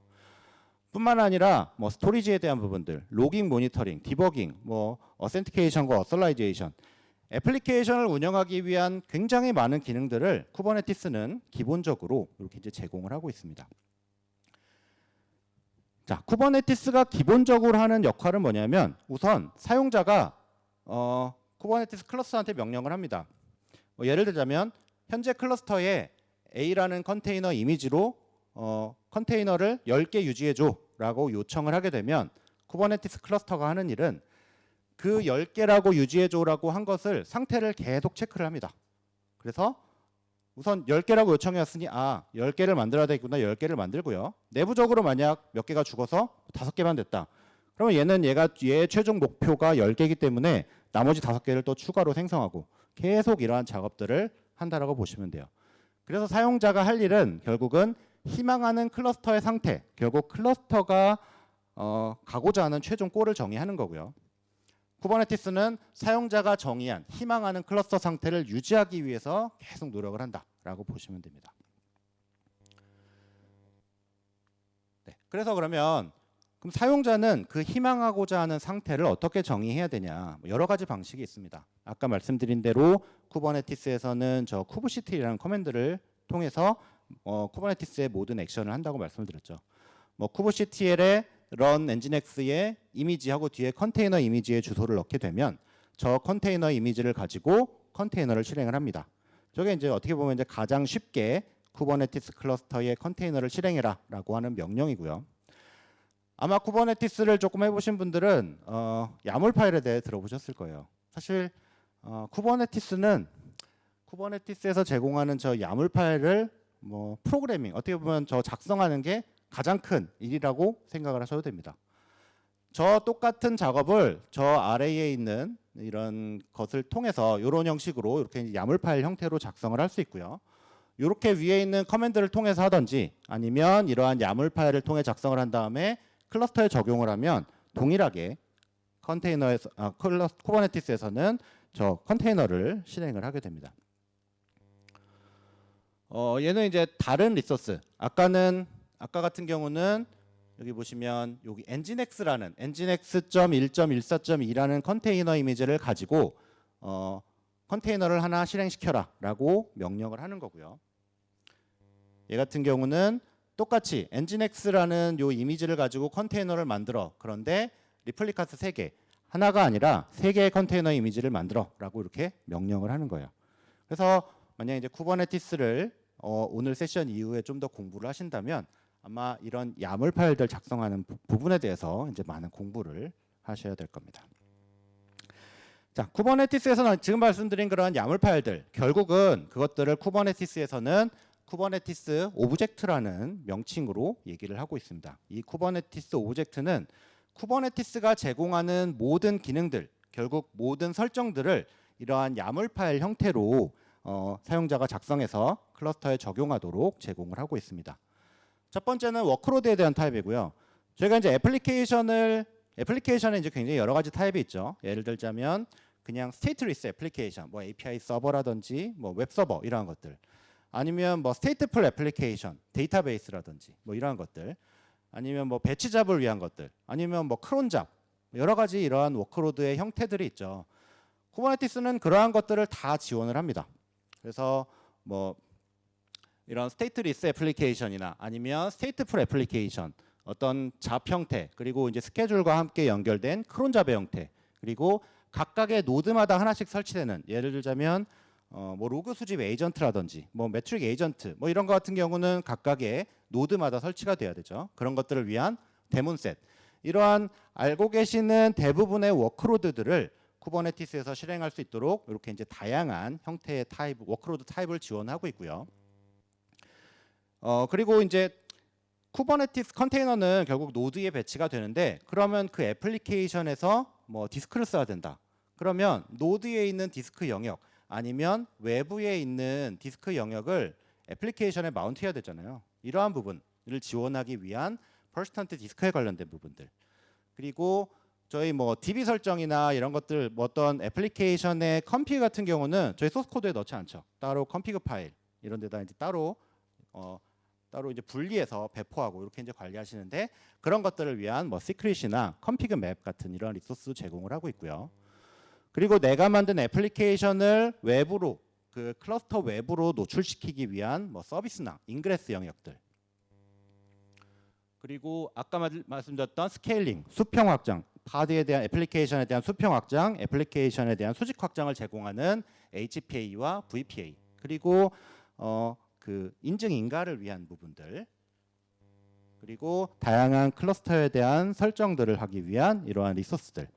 Speaker 2: 뿐만 아니라 뭐 스토리지에 대한 부분들, 로깅 모니터링, 디버깅, 뭐 어센티케이션과 어설라이제이션 애플리케이션을 운영하기 위한 굉장히 많은 기능들을 쿠버네티스는 기본적으로 이렇게 이제 제공을 하고 있습니다. 자, 쿠버네티스가 기본적으로 하는 역할은 뭐냐면 우선 사용자가 쿠버네티스 클러스터한테 명령을 합니다. 예를 들자면 현재 클러스터에 A라는 컨테이너 이미지로 컨테이너를 10개 유지해줘 라고 요청을 하게 되면 쿠버네티스 클러스터가 하는 일은 그 10개라고 유지해줘라고 한 것을 상태를 계속 체크를 합니다. 그래서 우선 10개라고 요청했으니 10개를 만들어야 되겠구나. 10개를 만들고요. 내부적으로 만약 몇 개가 죽어서 5개만 됐다. 그러면 얘의 최종 목표가 10개이기 때문에 나머지 5개를 또 추가로 생성하고 계속 이러한 작업들을 한다라고 보시면 돼요. 그래서 사용자가 할 일은 결국은 희망하는 클러스터의 상태, 결국 클러스터가 가고자 하는 최종 골을 정의하는 거고요. 쿠버네티스는 사용자가 정의한 희망하는 클러스터 상태를 유지하기 위해서 계속 노력을 한다라고 보시면 됩니다. 네, 그래서 그럼 사용자는 그 희망하고자 하는 상태를 어떻게 정의해야 되냐? 여러 가지 방식이 있습니다. 아까 말씀드린 대로 쿠버네티스에서는 저 kubect라는 커맨드를 통해서 쿠버네티스의 모든 액션을 한다고 말씀을 드렸죠. kubectl에 run nginx의 이미지하고 뒤에 컨테이너 이미지의 주소를 넣게 되면 저 컨테이너 이미지를 가지고 컨테이너를 실행을 합니다. 저게 이제 어떻게 보면 이제 가장 쉽게 쿠버네티스 클러스터의 컨테이너를 실행해라라고 하는 명령이고요. 아마 쿠버네티스를 조금 해보신 분들은 야물 파일에 대해 들어보셨을 거예요. 사실 쿠버네티스에서 제공하는 저 야물 파일을 프로그래밍 어떻게 보면 저 작성하는 게 가장 큰 일이라고 생각을 하셔도 됩니다. 저 똑같은 작업을 저 아래에 있는 이런 것을 통해서 이런 형식으로 이렇게 야물 파일 형태로 작성을 할 수 있고요. 이렇게 위에 있는 커맨드를 통해서 하든지 아니면 이러한 야물 파일을 통해 작성을 한 다음에 클러스터에 적용을 하면 동일하게 쿠버네티스에서는 저 컨테이너를 실행을 하게 됩니다. 얘는 이제 다른 리소스. 아까 같은 경우는 여기 보시면 여기 nginx라는 nginx.1.14.2라는 컨테이너 이미지를 가지고 컨테이너를 하나 실행시켜라라고 명령을 하는 거고요. 얘 같은 경우는 똑같이 nginx라는 요 이미지를 가지고 컨테이너를 만들어. 그런데 리플리카스 3개, 하나가 아니라 3개의 컨테이너 이미지를 만들어라고 이렇게 명령을 하는 거예요. 그래서 만약 이제 쿠버네티스를 오늘 세션 이후에 좀 더 공부를 하신다면 아마 이런 야물 파일들 작성하는 부분에 대해서 이제 많은 공부를 하셔야 될 겁니다. 자, 쿠버네티스에서는 지금 말씀드린 그런 야물 파일들 결국은 그것들을 쿠버네티스에서는 쿠버네티스 오브젝트라는 명칭으로 얘기를 하고 있습니다. 이 쿠버네티스 오브젝트는 쿠버네티스가 제공하는 모든 기능들, 결국 모든 설정들을 이러한 야물 파일 형태로 사용자가 작성해서 클러스터에 적용하도록 제공을 하고 있습니다. 첫 번째는 워크로드에 대한 타입이고요. 저희가 이제 애플리케이션에 이제 굉장히 여러 가지 타입이 있죠. 예를 들자면 그냥 스테이트리스 애플리케이션, API 서버라든지 웹 서버 이러한 것들, 아니면 스테이트풀 애플리케이션, 데이터베이스라든지 이러한 것들, 아니면 배치 잡을 위한 것들, 아니면 크론 잡, 여러 가지 이러한 워크로드의 형태들이 있죠. 쿠버네티스는 그러한 것들을 다 지원을 합니다. 그래서 이런 스테이트리스 애플리케이션이나 아니면 스테이트풀 애플리케이션, 어떤 잡 형태, 그리고 이제 스케줄과 함께 연결된 크론 잡의 형태, 그리고 각각의 노드마다 하나씩 설치되는, 예를 들자면 로그 수집 에이전트라든지 매트릭 에이전트 이런 것 같은 경우는 각각의 노드마다 설치가 돼야 되죠. 그런 것들을 위한 데몬셋, 이러한 알고 계시는 대부분의 워크로드들을 쿠버네티스에서 실행할 수 있도록 이렇게 이제 다양한 형태의 타입, 워크로드 타입을 지원하고 있고요. 그리고 이제 쿠버네티스 컨테이너는 결국 노드에 배치가 되는데, 그러면 그 애플리케이션에서 디스크를 써야 된다. 그러면 노드에 있는 디스크 영역 아니면 외부에 있는 디스크 영역을 애플리케이션에 마운트해야 되잖아요. 이러한 부분을 지원하기 위한 퍼시스턴트 디스크에 관련된 부분들, 그리고 저희 DB 설정이나 이런 것들, 어떤 애플리케이션의 컴피그 같은 경우는 저희 소스 코드에 넣지 않죠. 따로 컴피그 파일 이런 데다 이제 따로 이제 분리해서 배포하고 이렇게 이제 관리하시는데, 그런 것들을 위한 시크릿이나 컴피그 맵 같은 이런 리소스 제공을 하고 있고요. 그리고 내가 만든 애플리케이션을 외부로 그 클러스터 외부로 노출시키기 위한 뭐 서비스나 인그레스 영역들. 그리고 아까 말씀드렸던 스케일링, 수평 확장, 파드에 대한 애플리케이션에 대한 수평 확장, 애플리케이션에 대한 수직 확장을 제공하는 HPA와 VPA. 그리고 그 인증 인가를 위한 부분들. 그리고 다양한 클러스터에 대한 설정들을 하기 위한 이러한 리소스들.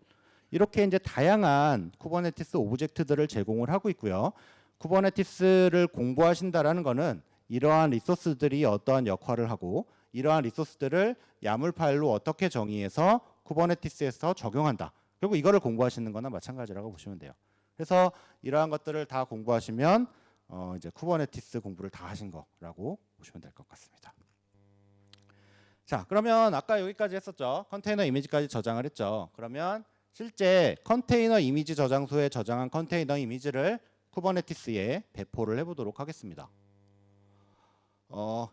Speaker 2: 이렇게 이제 다양한 쿠버네티스 오브젝트들을 제공을 하고 있고요. 쿠버네티스를 공부하신다라는 거는 이러한 리소스들이 어떠한 역할을 하고 이러한 리소스들을 야물 파일로 어떻게 정의해서 쿠버네티스에서 적용한다. 결국 이거를 공부하시는 거나 마찬가지라고 보시면 돼요. 그래서 이러한 것들을 다 공부하시면 이제 쿠버네티스 공부를 다 하신 거라고 보시면 될 것 같습니다. 자, 그러면 아까 여기까지 했었죠. 컨테이너 이미지까지 저장을 했죠. 그러면 실제 컨테이너 이미지 저장소에 저장한 컨테이너 이미지를 쿠버네티스에 배포를 해보도록 하겠습니다.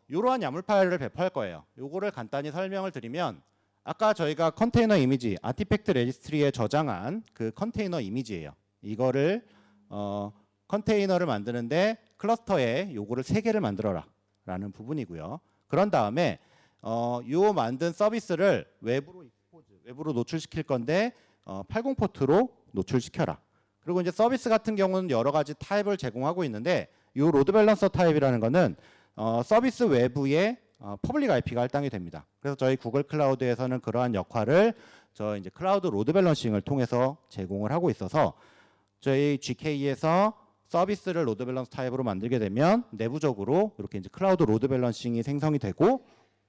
Speaker 2: 이러한 야물 파일을 배포할 거예요. 요거를 간단히 설명을 드리면 아까 저희가 컨테이너 이미지 아티팩트 레지스트리에 저장한 그 컨테이너 이미지예요. 이거를 컨테이너를 만드는데 클러스터에 요거를 3개를 만들어라 라는 부분이고요. 그런 다음에 요 만든 서비스를 외부로 노출시킬 건데 80 포트로 노출시켜라. 그리고 이제 서비스 같은 경우는 여러 가지 타입을 제공하고 있는데 요 로드 밸런서 타입이라는 거는 서비스 외부에 퍼블릭 IP가 할당이 됩니다. 그래서 저희 구글 클라우드에서는 그러한 역할을 저 이제 클라우드 로드 밸런싱을 통해서 제공을 하고 있어서 저희 GK에서 서비스를 로드 밸런스 타입으로 만들게 되면 내부적으로 이렇게 이제 클라우드 로드 밸런싱이 생성이 되고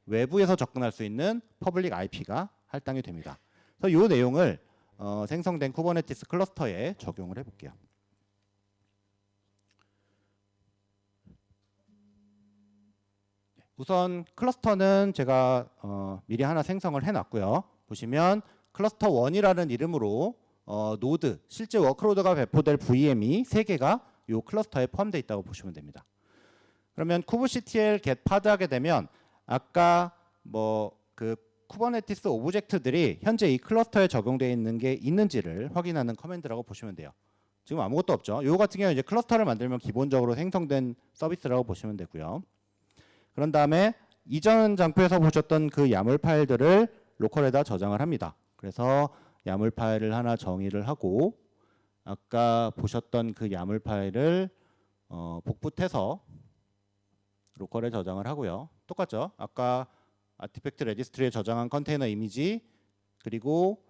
Speaker 2: 외부에서 접근할 수 있는 퍼블릭 IP가 할당이 됩니다. 그래서 이 내용을 생성된 쿠버네티스 클러스터에 적용을 해볼게요. 우선 클러스터는 제가 미리 하나 생성을 해놨고요. 보시면 클러스터 1이라는 이름으로 노드, 실제 워크로드가 배포될 VM이 3개가 이 클러스터에 포함되어 있다고 보시면 됩니다. 그러면 kubectl get pod 하게 되면 아까 뭐 그 쿠버네티스 오브젝트들이 현재 이 클러스터에 적용되어 있는 게 있는지를 확인하는 커맨드라고 보시면 돼요. 지금 아무것도 없죠. 요 같은 경우는 이제 클러스터를 만들면 기본적으로 생성된 서비스라고 보시면 되고요. 그런 다음에 이전 장표에서 보셨던 그 야물 파일들을 로컬에다 저장을 합니다. 그래서 야물 파일을 하나 정의를 하고 아까 보셨던 그 야물 파일을 복붙해서 로컬에 저장을 하고요. 똑같죠? 아까 아티팩트 레지스트리에 저장한 컨테이너 이미지 그리고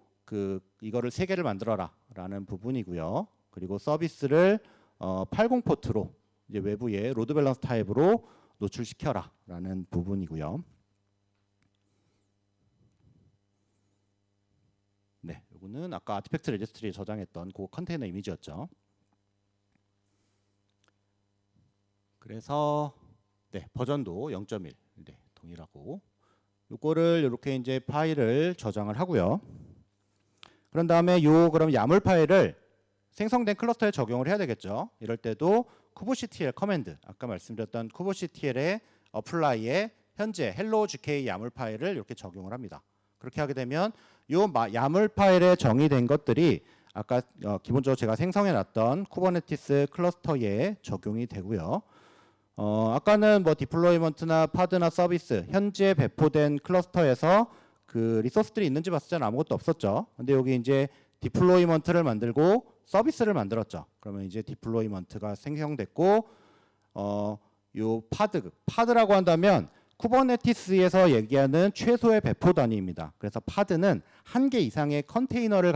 Speaker 2: 이거를 3개를 만들어라 라는 부분이고요. 그리고 서비스를 80 포트로 이제 외부에 로드 밸런스 타입으로 노출시켜라 라는 부분이고요. 네, 요거는 아까 아티팩트 레지스트리에 저장했던 그 컨테이너 이미지였죠. 그래서 네, 버전도 0.1 네, 동일하고 요거를 이렇게 이제 파일을 저장을 하고요. 그런 다음에 그럼 야물 파일을 생성된 클러스터에 적용을 해야 되겠죠. 이럴 때도 kubectl 커맨드, 아까 말씀드렸던 kubectl의 apply에 현재 hello gk 야물 파일을 이렇게 적용을 합니다. 그렇게 하게 되면 요 야물 파일에 정의된 것들이 아까 기본적으로 제가 생성해 놨던 쿠버네티스 클러스터에 적용이 되고요. 아까는 뭐 디플로이먼트나 파드나 서비스 현재 배포된 클러스터에서 그 리소스들이 있는지 봤을 때는 아무것도 없었죠. 근데 여기 이제 디플로이먼트를 만들고 서비스를 만들었죠. 그러면 이제 디플로이먼트가 생성됐고 요 파드라고 한다면 쿠버네티스에서 얘기하는 최소의 배포 단위입니다. 그래서 파드는 한 개 이상의 컨테이너를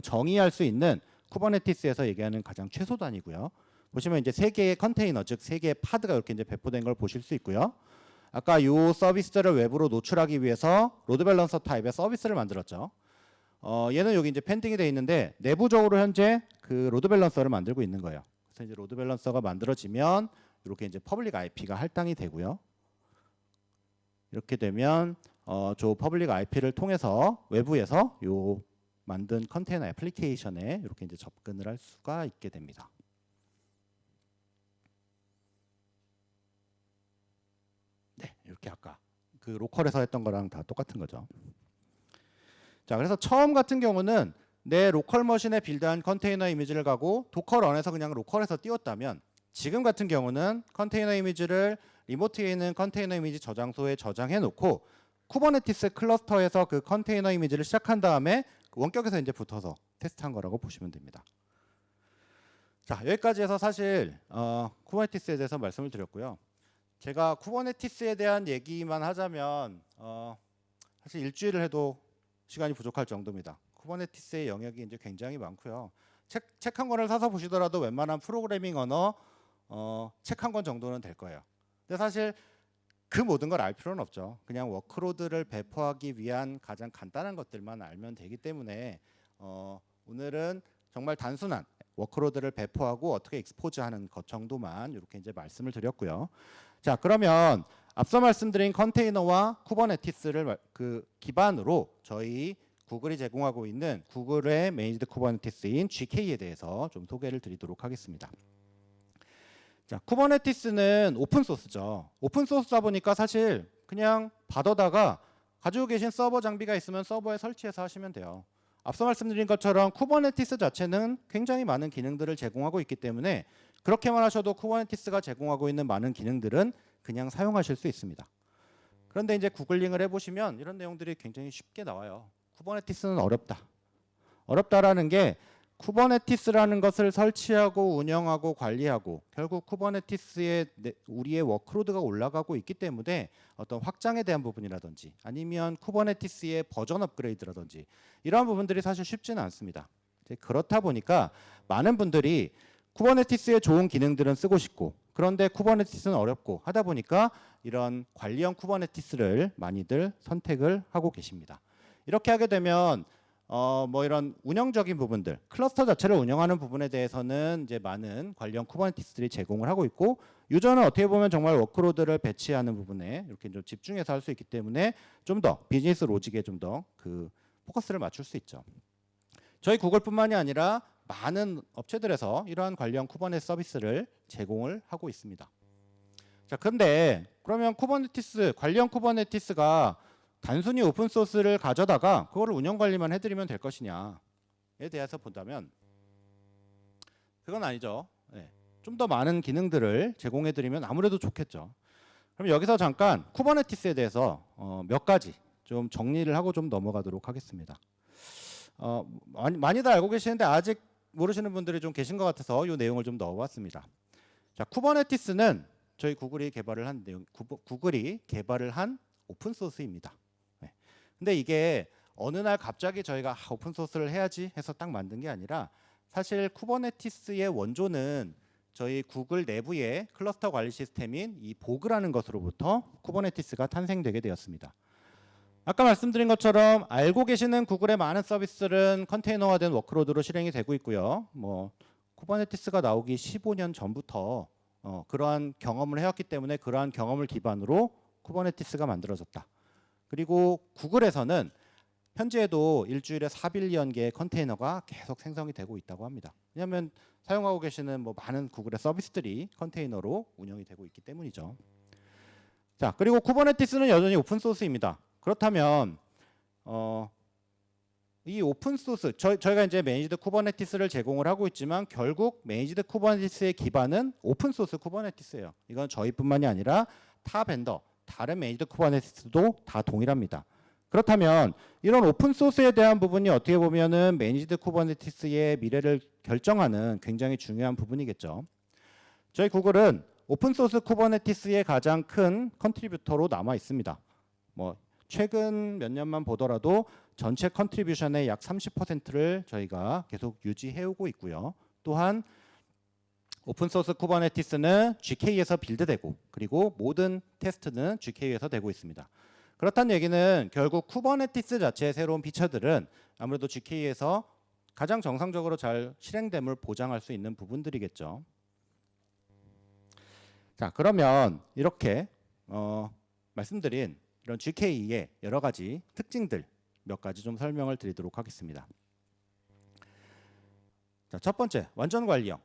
Speaker 2: 정의할 수 있는 쿠버네티스에서 얘기하는 가장 최소 단위고요. 보시면 이제 3개의 컨테이너, 즉 3개의 파드가 이렇게 이제 배포된 걸 보실 수 있고요. 아까 요 서비스를 외부로 노출하기 위해서 로드 밸런서 타입의 서비스를 만들었죠. 얘는 여기 이제 펜딩이 되어 있는데 내부적으로 현재 그 로드 밸런서를 만들고 있는 거예요. 그래서 이제 로드 밸런서가 만들어지면 이렇게 이제 퍼블릭 IP가 할당이 되고요. 이렇게 되면 저 퍼블릭 IP를 통해서 외부에서 요 만든 컨테이너 애플리케이션에 이렇게 이제 접근을 할 수가 있게 됩니다. 네, 이렇게 아까 그 로컬에서 했던 거랑 다 똑같은 거죠. 자, 그래서 처음 같은 경우는 내 로컬 머신에 빌드한 컨테이너 이미지를 가고 도커 런에서 그냥 로컬에서 띄웠다면, 지금 같은 경우는 컨테이너 이미지를 리모트에 있는 컨테이너 이미지 저장소에 저장해 놓고 쿠버네티스 클러스터에서 그 컨테이너 이미지를 시작한 다음에 원격에서 이제 붙어서 테스트한 거라고 보시면 됩니다. 자, 여기까지 해서 사실 쿠버네티스에 대해서 말씀을 드렸고요. 제가 쿠버네티스에 대한 얘기만 하자면 사실 일주일을 해도 시간이 부족할 정도입니다. 쿠버네티스의 영역이 이제 굉장히 많고요. 책 한 권을 사서 보시더라도 웬만한 프로그래밍 언어 책 한 권 정도는 될 거예요. 근데 사실 그 모든 걸 알 필요는 없죠. 그냥 워크로드를 배포하기 위한 가장 간단한 것들만 알면 되기 때문에 오늘은 정말 단순한 워크로드를 배포하고 어떻게 익스포즈하는 것 정도만 이렇게 이제 말씀을 드렸고요. 자, 그러면 앞서 말씀드린 컨테이너와 쿠버네티스를 그 기반으로 저희 구글이 제공하고 있는 구글의 매니지드 쿠버네티스인 GK에 대해서 좀 소개를 드리도록 하겠습니다. 자, 쿠버네티스는 오픈 소스죠. 오픈 소스다 보니까 사실 그냥 받아다가 가지고 계신 서버 장비가 있으면 서버에 설치해서 하시면 돼요. 앞서 말씀드린 것처럼 쿠버네티스 자체는 굉장히 많은 기능들을 제공하고 있기 때문에 그렇게만 하셔도 쿠버네티스가 제공하고 있는 많은 기능들은 그냥 사용하실 수 있습니다. 그런데 이제 구글링을 해보시면 이런 내용들이 굉장히 쉽게 나와요. 쿠버네티스는 어렵다. 어렵다라는 게 쿠버네티스라는 것을 설치하고 운영하고 관리하고 결국 쿠버네티스에 우리의 워크로드가 올라가고 있기 때문에 어떤 확장에 대한 부분이라든지 아니면 쿠버네티스의 버전 업그레이드라든지 이러한 부분들이 사실 쉽지는 않습니다. 그렇다 보니까 많은 분들이 쿠버네티스의 좋은 기능들은 쓰고 싶고 그런데 쿠버네티스는 어렵고 하다 보니까 이런 관리형 쿠버네티스를 많이들 선택을 하고 계십니다. 이렇게 하게 되면 뭐 이런 운영적인 부분들, 클러스터 자체를 운영하는 부분에 대해서는 이제 많은 관련 쿠버네티스들이 제공을 하고 있고 유저는 어떻게 보면 정말 워크로드를 배치하는 부분에 이렇게 좀 집중해서 할 수 있기 때문에 좀 더 비즈니스 로직에 좀 더 그 포커스를 맞출 수 있죠. 저희 구글뿐만이 아니라 많은 업체들에서 이러한 관련 쿠버네티스 서비스를 제공을 하고 있습니다. 자, 근데 그러면 쿠버네티스 관련 쿠버네티스가 단순히 오픈 소스를 가져다가 그거를 운영 관리만 해드리면 될 것이냐에 대해서 본다면 그건 아니죠. 네. 좀 더 많은 기능들을 제공해드리면 아무래도 좋겠죠. 그럼 여기서 잠깐 쿠버네티스에 대해서 몇 가지 좀 정리를 하고 좀 넘어가도록 하겠습니다. 많이들 알고 계시는데 아직 모르시는 분들이 좀 계신 것 같아서 이 내용을 좀 넣어봤습니다. 자, 쿠버네티스는 저희 구글이 개발을 한 오픈 소스입니다. 근데 이게 어느 날 갑자기 저희가 오픈 소스를 해야지 해서 딱 만든 게 아니라 사실 쿠버네티스의 원조는 저희 구글 내부의 클러스터 관리 시스템인 이 보그라는 것으로부터 쿠버네티스가 탄생되게 되었습니다. 아까 말씀드린 것처럼 알고 계시는 구글의 많은 서비스들은 컨테이너화된 워크로드로 실행이 되고 있고요. 뭐 쿠버네티스가 나오기 15년 전부터 그러한 경험을 해왔기 때문에 그러한 경험을 기반으로 쿠버네티스가 만들어졌다. 그리고 구글에서는 현재에도 일주일에 4빌리언 개의 컨테이너가 계속 생성이 되고 있다고 합니다. 왜냐하면 사용하고 계시는 뭐 많은 구글의 서비스들이 컨테이너로 운영이 되고 있기 때문이죠. 자, 그리고 쿠버네티스는 여전히 오픈 소스입니다. 그렇다면 이 오픈 소스 저희가 이제 매니지드 쿠버네티스를 제공을 하고 있지만 결국 매니지드 쿠버네티스의 기반은 오픈 소스 쿠버네티스예요. 이건 저희뿐만이 아니라 타 벤더 다른 매니지드 쿠버네티스도 다 동일합니다. 그렇다면 이런 오픈 소스에 대한 부분이 어떻게 보면은 매니지드 쿠버네티스의 미래를 결정하는 굉장히 중요한 부분이겠죠. 저희 구글은 오픈 소스 쿠버네티스의 가장 큰 컨트리뷰터로 남아 있습니다. 뭐 최근 몇 년만 보더라도 전체 컨트리뷰션의 약 30%를 저희가 계속 유지해 오고 있고요. 또한 오픈소스 쿠버네티스는 GK에서 빌드되고 그리고 모든 테스트는 GK에서 되고 있습니다. 그렇다는 얘기는 결국 쿠버네티스 자체의 새로운 피처들은 아무래도 GK에서 가장 정상적으로 잘 실행됨을 보장할 수 있는 부분들이겠죠. 자, 그러면 이렇게 말씀드린 이런 GK의 여러 가지 특징들 몇 가지 좀 설명을 드리도록 하겠습니다. 자, 첫 번째 완전 관리형.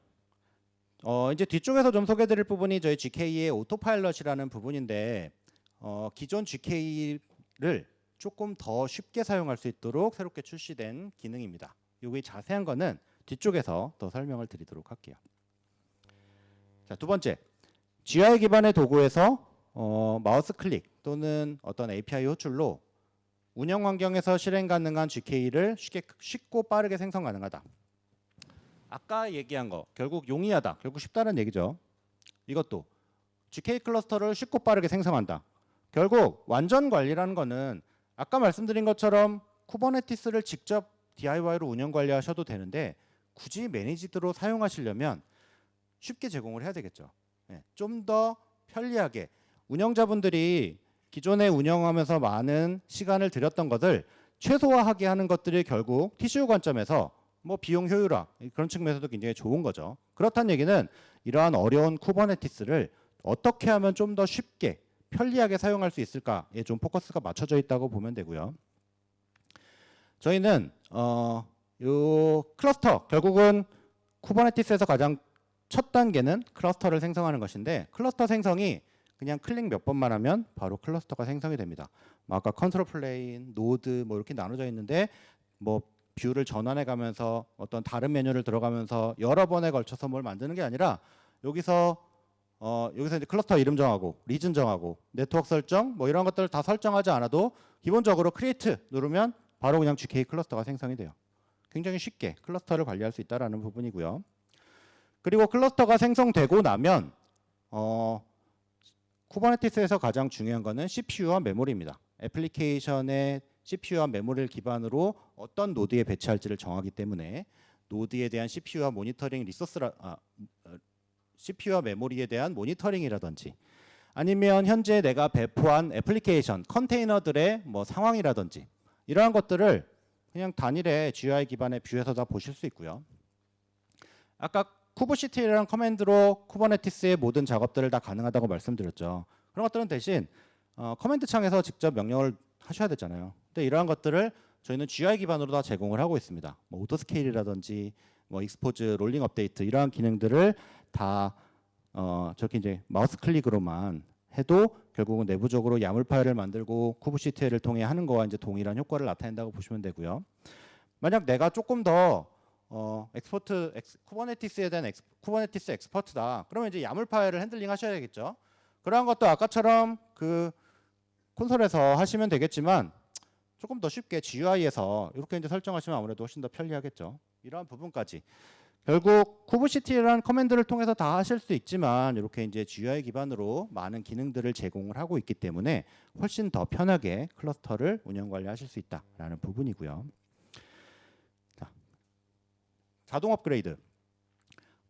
Speaker 2: 이제 뒤쪽에서 좀 소개드릴 부분이 저희 GK의 오토파일럿이라는 부분인데 기존 GK를 조금 더 쉽게 사용할 수 있도록 새롭게 출시된 기능입니다. 여기 자세한 거는 뒤쪽에서 더 설명을 드리도록 할게요. 자, 두 번째, GUI 기반의 도구에서 마우스 클릭 또는 어떤 API 호출로 운영 환경에서 실행 가능한 GK를 쉽고 빠르게 생성 가능하다. 아까 얘기한 거 결국 용이하다, 결국 쉽다는 얘기죠. 이것도 GK 클러스터를 쉽고 빠르게 생성한다. 결국 완전 관리라는 거는 아까 말씀드린 것처럼 쿠버네티스를 직접 DIY로 운영 관리하셔도 되는데 굳이 매니지드로 사용하시려면 쉽게 제공을 해야 되겠죠. 좀 더 편리하게 운영자분들이 기존에 운영하면서 많은 시간을 들였던 것을 최소화하게 하는 것들이 결국 TCO 관점에서 뭐 비용 효율화 그런 측면에서도 굉장히 좋은 거죠. 그렇다는 얘기는 이러한 어려운 쿠버네티스를 어떻게 하면 좀 더 쉽게 편리하게 사용할 수 있을까에 좀 포커스가 맞춰져 있다고 보면 되고요. 저희는 요 클러스터 결국은 쿠버네티스에서 가장 첫 단계는 클러스터를 생성하는 것인데 클러스터 생성이 그냥 클릭 몇 번만 하면 바로 클러스터가 생성이 됩니다. 뭐 아까 컨트롤 플레인, 노드 뭐 이렇게 나눠져 있는데 뭐 뷰를 전환해 가면서 어떤 다른 메뉴를 들어가면서 여러 번에 걸쳐서 뭘 만드는 게 아니라 여기서 이제 클러스터 이름 정하고 리전 정하고 네트워크 설정 뭐 이런 것들을 다 설정하지 않아도 기본적으로 크리에이트 누르면 바로 그냥 GK 클러스터가 생성이 돼요. 굉장히 쉽게 클러스터를 관리할 수 있다라는 부분이고요. 그리고 클러스터가 생성되고 나면 쿠버네티스에서 가장 중요한 거는 CPU와 메모리입니다. 애플리케이션의 CPU와 메모리를 기반으로 어떤 노드에 배치할지를 정하기 때문에 노드에 대한 CPU와 모니터링 CPU와 메모리에 대한 모니터링이라든지 아니면 현재 내가 배포한 애플리케이션 컨테이너들의 뭐 상황이라든지 이러한 것들을 그냥 단일의 GUI 기반의 뷰에서 다 보실 수 있고요. 아까 쿠브CT라는 커맨드로 쿠버네티스의 모든 작업들을 다 가능하다고 말씀드렸죠. 그런 것들은 대신 커맨드 창에서 직접 명령을 하셔야 되잖아요. 근데 이러한 것들을 저희는 GUI 기반으로 다 제공을 하고 있습니다. 뭐 오토 스케일이라든지 뭐 익스포즈, 롤링 업데이트 이러한 기능들을 다 저렇게 이제 마우스 클릭으로만 해도 결국은 내부적으로 야물 파일을 만들고 쿠브CTL을 통해 하는 거와 이제 동일한 효과를 나타낸다고 보시면 되고요. 만약 내가 조금 더 쿠버네티스에 대한 쿠버네티스 엑스퍼트다. 그러면 이제 야물 파일을 핸들링 하셔야 되겠죠. 그러한 것도 아까처럼 그 콘솔에서 하시면 되겠지만 조금 더 쉽게 GUI에서 이렇게 이제 설정하시면 아무래도 훨씬 더 편리하겠죠. 이러한 부분까지 결국 쿠브CT라는 커맨드를 통해서 다 하실 수 있지만 이렇게 이제 GUI 기반으로 많은 기능들을 제공을 하고 있기 때문에 훨씬 더 편하게 클러스터를 운영 관리하실 수 있다라는 부분이고요. 자동 업그레이드.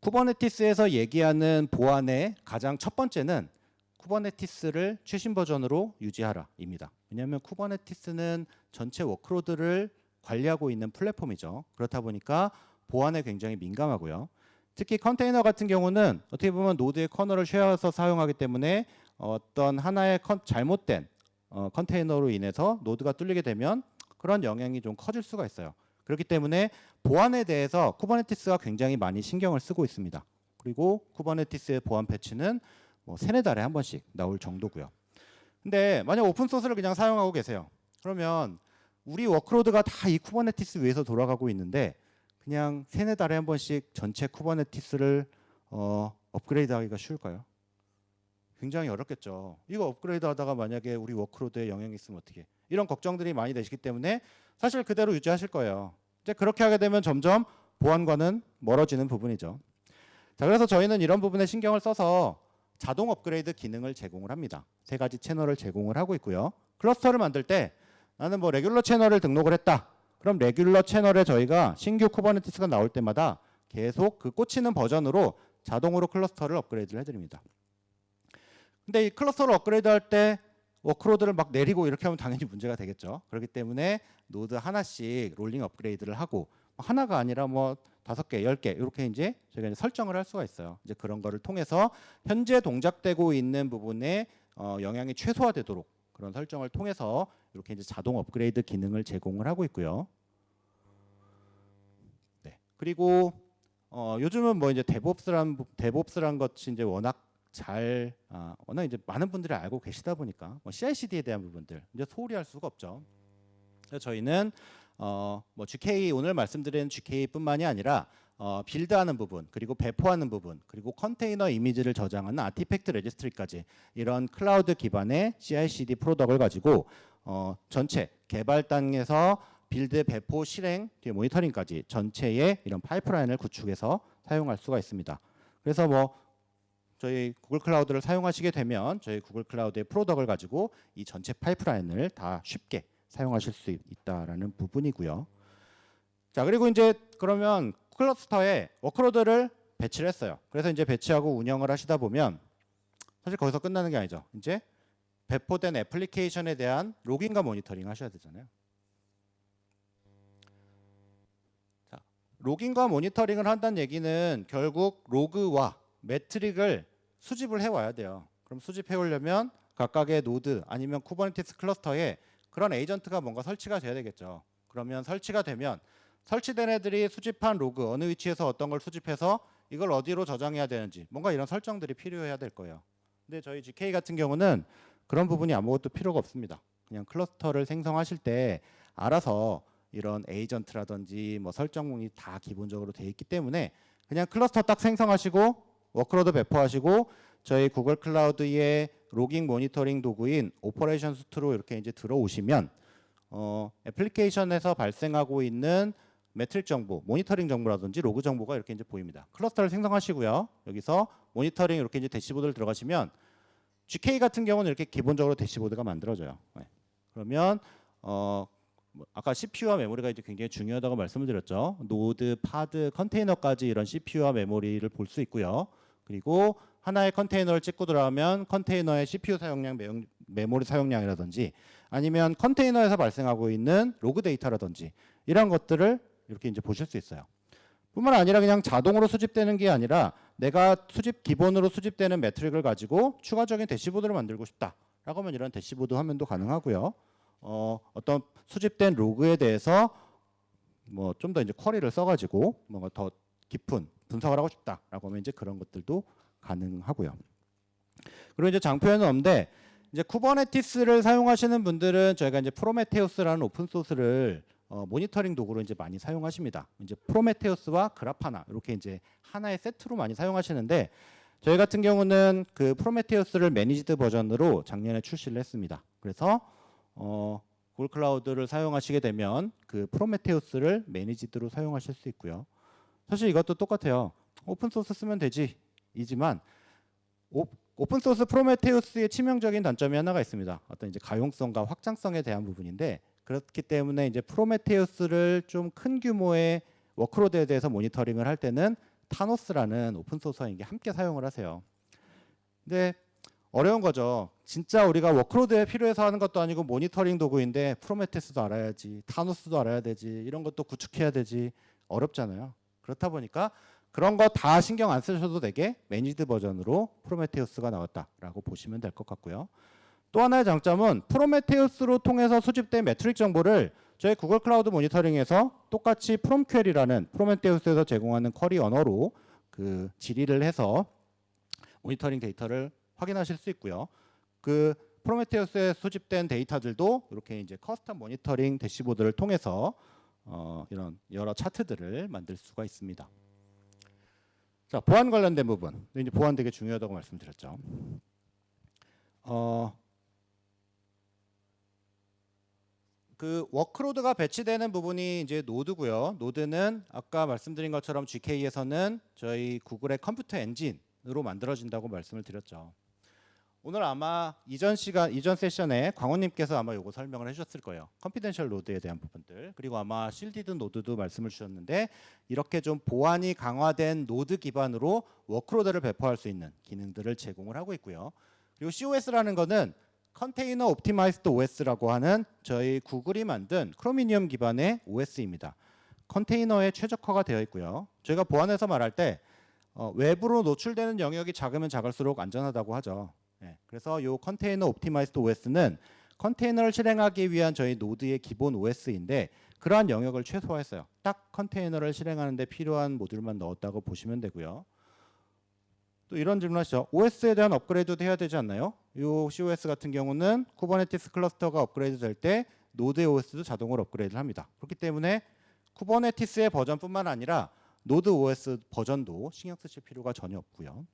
Speaker 2: 쿠버네티스에서 얘기하는 보안의 가장 첫 번째는 쿠버네티스를 최신 버전으로 유지하라입니다. 왜냐하면 쿠버네티스는 전체 워크로드를 관리하고 있는 플랫폼이죠. 그렇다 보니까 보안에 굉장히 민감하고요. 특히 컨테이너 같은 경우는 어떻게 보면 노드의 커널을 쉐어해서 사용하기 때문에 어떤 하나의 잘못된 컨테이너로 인해서 노드가 뚫리게 되면 그런 영향이 좀 커질 수가 있어요. 그렇기 때문에 보안에 대해서 쿠버네티스가 굉장히 많이 신경을 쓰고 있습니다. 그리고 쿠버네티스의 보안 패치는 뭐 세네 달에 한 번씩 나올 정도고요. 근데 만약 오픈소스를 그냥 사용하고 계세요. 그러면 우리 워크로드가 다 이 쿠버네티스 위에서 돌아가고 있는데 그냥 세네 달에 한 번씩 전체 쿠버네티스를 업그레이드 하기가 쉬울까요? 굉장히 어렵겠죠. 이거 업그레이드 하다가 만약에 우리 워크로드에 영향이 있으면 어떻게? 이런 걱정들이 많이 되시기 때문에 사실 그대로 유지하실 거예요. 이제 그렇게 하게 되면 점점 보안과는 멀어지는 부분이죠. 자, 그래서 저희는 이런 부분에 신경을 써서 자동 업그레이드 기능을 제공을 합니다. 세 가지 채널을 제공을 하고 있고요. 클러스터를 만들 때 나는 뭐 레귤러 채널을 등록을 했다. 그럼 레귤러 채널에 저희가 신규 쿠버네티스가 나올 때마다 계속 그 꽂히는 버전으로 자동으로 클러스터를 업그레이드를 해드립니다. 근데 이 클러스터를 업그레이드 할 때 워크로드를 막 내리고 이렇게 하면 당연히 문제가 되겠죠. 그렇기 때문에 노드 하나씩 롤링 업그레이드를 하고 하나가 아니라 뭐 5개, 10개 이렇게 이제 저희가 이제 설정을 할 수가 있어요. 이제 그런 거를 통해서 현재 동작되고 있는 부분에 영향이 최소화되도록 그런 설정을 통해서 이렇게 이제 자동 업그레이드 기능을 제공을 하고 있고요. 네. 그리고 요즘은 뭐 이제 데브옵스란 것이 이제 워낙 이제 많은 분들이 알고 계시다 보니까 뭐 CI/CD에 대한 부분들 이제 소홀히 할 수가 없죠. 그래서 저희는 뭐 GK 오늘 말씀드린 GK뿐만이 아니라 빌드하는 부분, 그리고 배포하는 부분, 그리고 컨테이너 이미지를 저장하는 아티팩트 레지스트리까지 이런 클라우드 기반의 CI/CD 프로덕을 가지고 전체 개발 단계에서 빌드, 배포, 실행, 뒤에 모니터링까지 전체의 이런 파이프라인을 구축해서 사용할 수가 있습니다. 그래서 뭐 저희 구글 클라우드를 사용하시게 되면 저희 구글 클라우드의 프로덕을 가지고 이 전체 파이프라인을 다 쉽게 사용하실 수 있다라는 부분이고요. 자, 그리고 이제 그러면 클러스터에 워크로드를 배치를 했어요. 그래서 이제 배치하고 운영을 하시다 보면 사실 거기서 끝나는 게 아니죠. 이제 배포된 애플리케이션에 대한 로깅과 모니터링 하셔야 되잖아요. 자, 로깅과 모니터링을 한다는 얘기는 결국 로그와 매트릭을 수집을 해와야 돼요. 그럼 수집해 오려면 각각의 노드 아니면 쿠버네티스 클러스터에 그런 에이전트가 뭔가 설치가 돼야 되겠죠. 그러면 설치가 되면 설치된 애들이 수집한 로그 어느 위치에서 어떤 걸 수집해서 이걸 어디로 저장해야 되는지 뭔가 이런 설정들이 필요해야 될 거예요. 근데 저희 GK 같은 경우는 그런 부분이 아무것도 필요가 없습니다. 그냥 클러스터를 생성하실 때 알아서 이런 에이전트라든지 뭐 설정문이 다 기본적으로 돼 있기 때문에 그냥 클러스터 딱 생성하시고 워크로드 배포하시고 저희 구글 클라우드의 로깅 모니터링 도구인 오퍼레이션 수트로 이렇게 이제 들어오시면 애플리케이션에서 발생하고 있는 매트릭 정보, 모니터링 정보라든지 로그 정보가 이렇게 이제 보입니다. 클러스터를 생성하시고요. 여기서 모니터링 이렇게 이제 대시보드를 들어가시면 GK 같은 경우는 이렇게 기본적으로 대시보드가 만들어져요. 네. 그러면 아까 CPU와 메모리가 이제 굉장히 중요하다고 말씀을 드렸죠. 노드, 파드, 컨테이너까지 이런 CPU와 메모리를 볼 수 있고요. 그리고 하나의 컨테이너를 찍고 들어가면 컨테이너의 CPU 사용량, 메모리 사용량이라든지 아니면 컨테이너에서 발생하고 있는 로그 데이터라든지 이런 것들을 이렇게 이제 보실 수 있어요. 뿐만 아니라 그냥 자동으로 수집되는 게 아니라 내가 기본으로 수집되는 매트릭을 가지고 추가적인 대시보드를 만들고 싶다라고 하면 이런 대시보드 화면도 가능하고요. 어떤 수집된 로그에 대해서 뭐 좀 더 이제 쿼리를 써가지고 뭔가 더 깊은 분석을 하고 싶다라고 하면 이제 그런 것들도 가능하고요. 그리고 이제 장표에는 없는데 이제 쿠버네티스를 사용하시는 분들은 저희가 이제 프로메테우스라는 오픈 소스를 모니터링 도구로 이제 많이 사용하십니다. 이제 프로메테우스와 그라파나 이렇게 이제 하나의 세트로 많이 사용하시는데 저희 같은 경우는 그 프로메테우스를 매니지드 버전으로 작년에 출시를 했습니다. 그래서 구글 클라우드를 사용하시게 되면 그 프로메테우스를 매니지드로 사용하실 수 있고요. 사실 이것도 똑같아요. 오픈 소스 쓰면 되지. 이지만 오픈 소스 프로메테우스의 치명적인 단점이 하나가 있습니다. 어떤 이제 가용성과 확장성에 대한 부분인데 그렇기 때문에 이제 프로메테우스를 좀 큰 규모의 워크로드에 대해서 모니터링을 할 때는 타노스라는 오픈 소스와 이게 함께 사용을 하세요. 근데 어려운 거죠. 진짜 우리가 워크로드에 필요해서 하는 것도 아니고 모니터링 도구인데 프로메테우스도 알아야지, 타노스도 알아야 되지, 이런 것도 구축해야 되지 어렵잖아요. 그렇다 보니까 그런 거 다 신경 안 쓰셔도 되게 매니지드 버전으로 프로메테우스가 나왔다라고 보시면 될 것 같고요. 또 하나의 장점은 프로메테우스로 통해서 수집된 매트릭 정보를 저희 구글 클라우드 모니터링에서 똑같이 프롬퀘리라는 프로메테우스에서 제공하는 쿼리 언어로 그 질의를 해서 모니터링 데이터를 확인하실 수 있고요. 그 프로메테우스에 수집된 데이터들도 이렇게 이제 커스텀 모니터링 대시보드를 통해서 이런 여러 차트들을 만들 수가 있습니다. 자, 보안 관련된 부분. 이제 보안 되게 중요하다고 말씀드렸죠. 그 워크로드가 배치되는 부분이 이제 노드고요. 노드는 아까 말씀드린 것처럼 GK에서는 저희 구글의 컴퓨터 엔진으로 만들어진다고 말씀을 드렸죠. 오늘 아마 이전 세션에 광호님께서 아마 요거 설명을 해주셨을 거예요. 컨피덴셜 노드에 대한 부분들. 그리고 아마 실디드 노드도 말씀을 주셨는데 이렇게 좀 보안이 강화된 노드 기반으로 워크로드를 배포할 수 있는 기능들을 제공을 하고 있고요. 그리고 COS라는 거는 컨테이너 옵티마이즈드 OS라고 하는 저희 구글이 만든 크로미니엄 기반의 OS입니다. 컨테이너에 최적화가 되어 있고요. 저희가 보안에서 말할 때 외부로 노출되는 영역이 작으면 작을수록 안전하다고 하죠. 네, 그래서 이 컨테이너 옵티마이즈드 OS는 컨테이너를 실행하기 위한 저희 노드의 기본 OS인데 그러한 영역을 최소화했어요. 딱 컨테이너를 실행하는 데 필요한 모듈만 넣었다고 보시면 되고요. 또 이런 질문하시죠. OS에 대한 업그레이드도 해야 되지 않나요? 이 COS 같은 경우는 쿠버네티스 클러스터가 업그레이드 될 때 노드 OS도 자동으로 업그레이드를 합니다. 그렇기 때문에 쿠버네티스의 버전뿐만 아니라 노드 OS 버전도 신경 쓰실 필요가 전혀 없고요.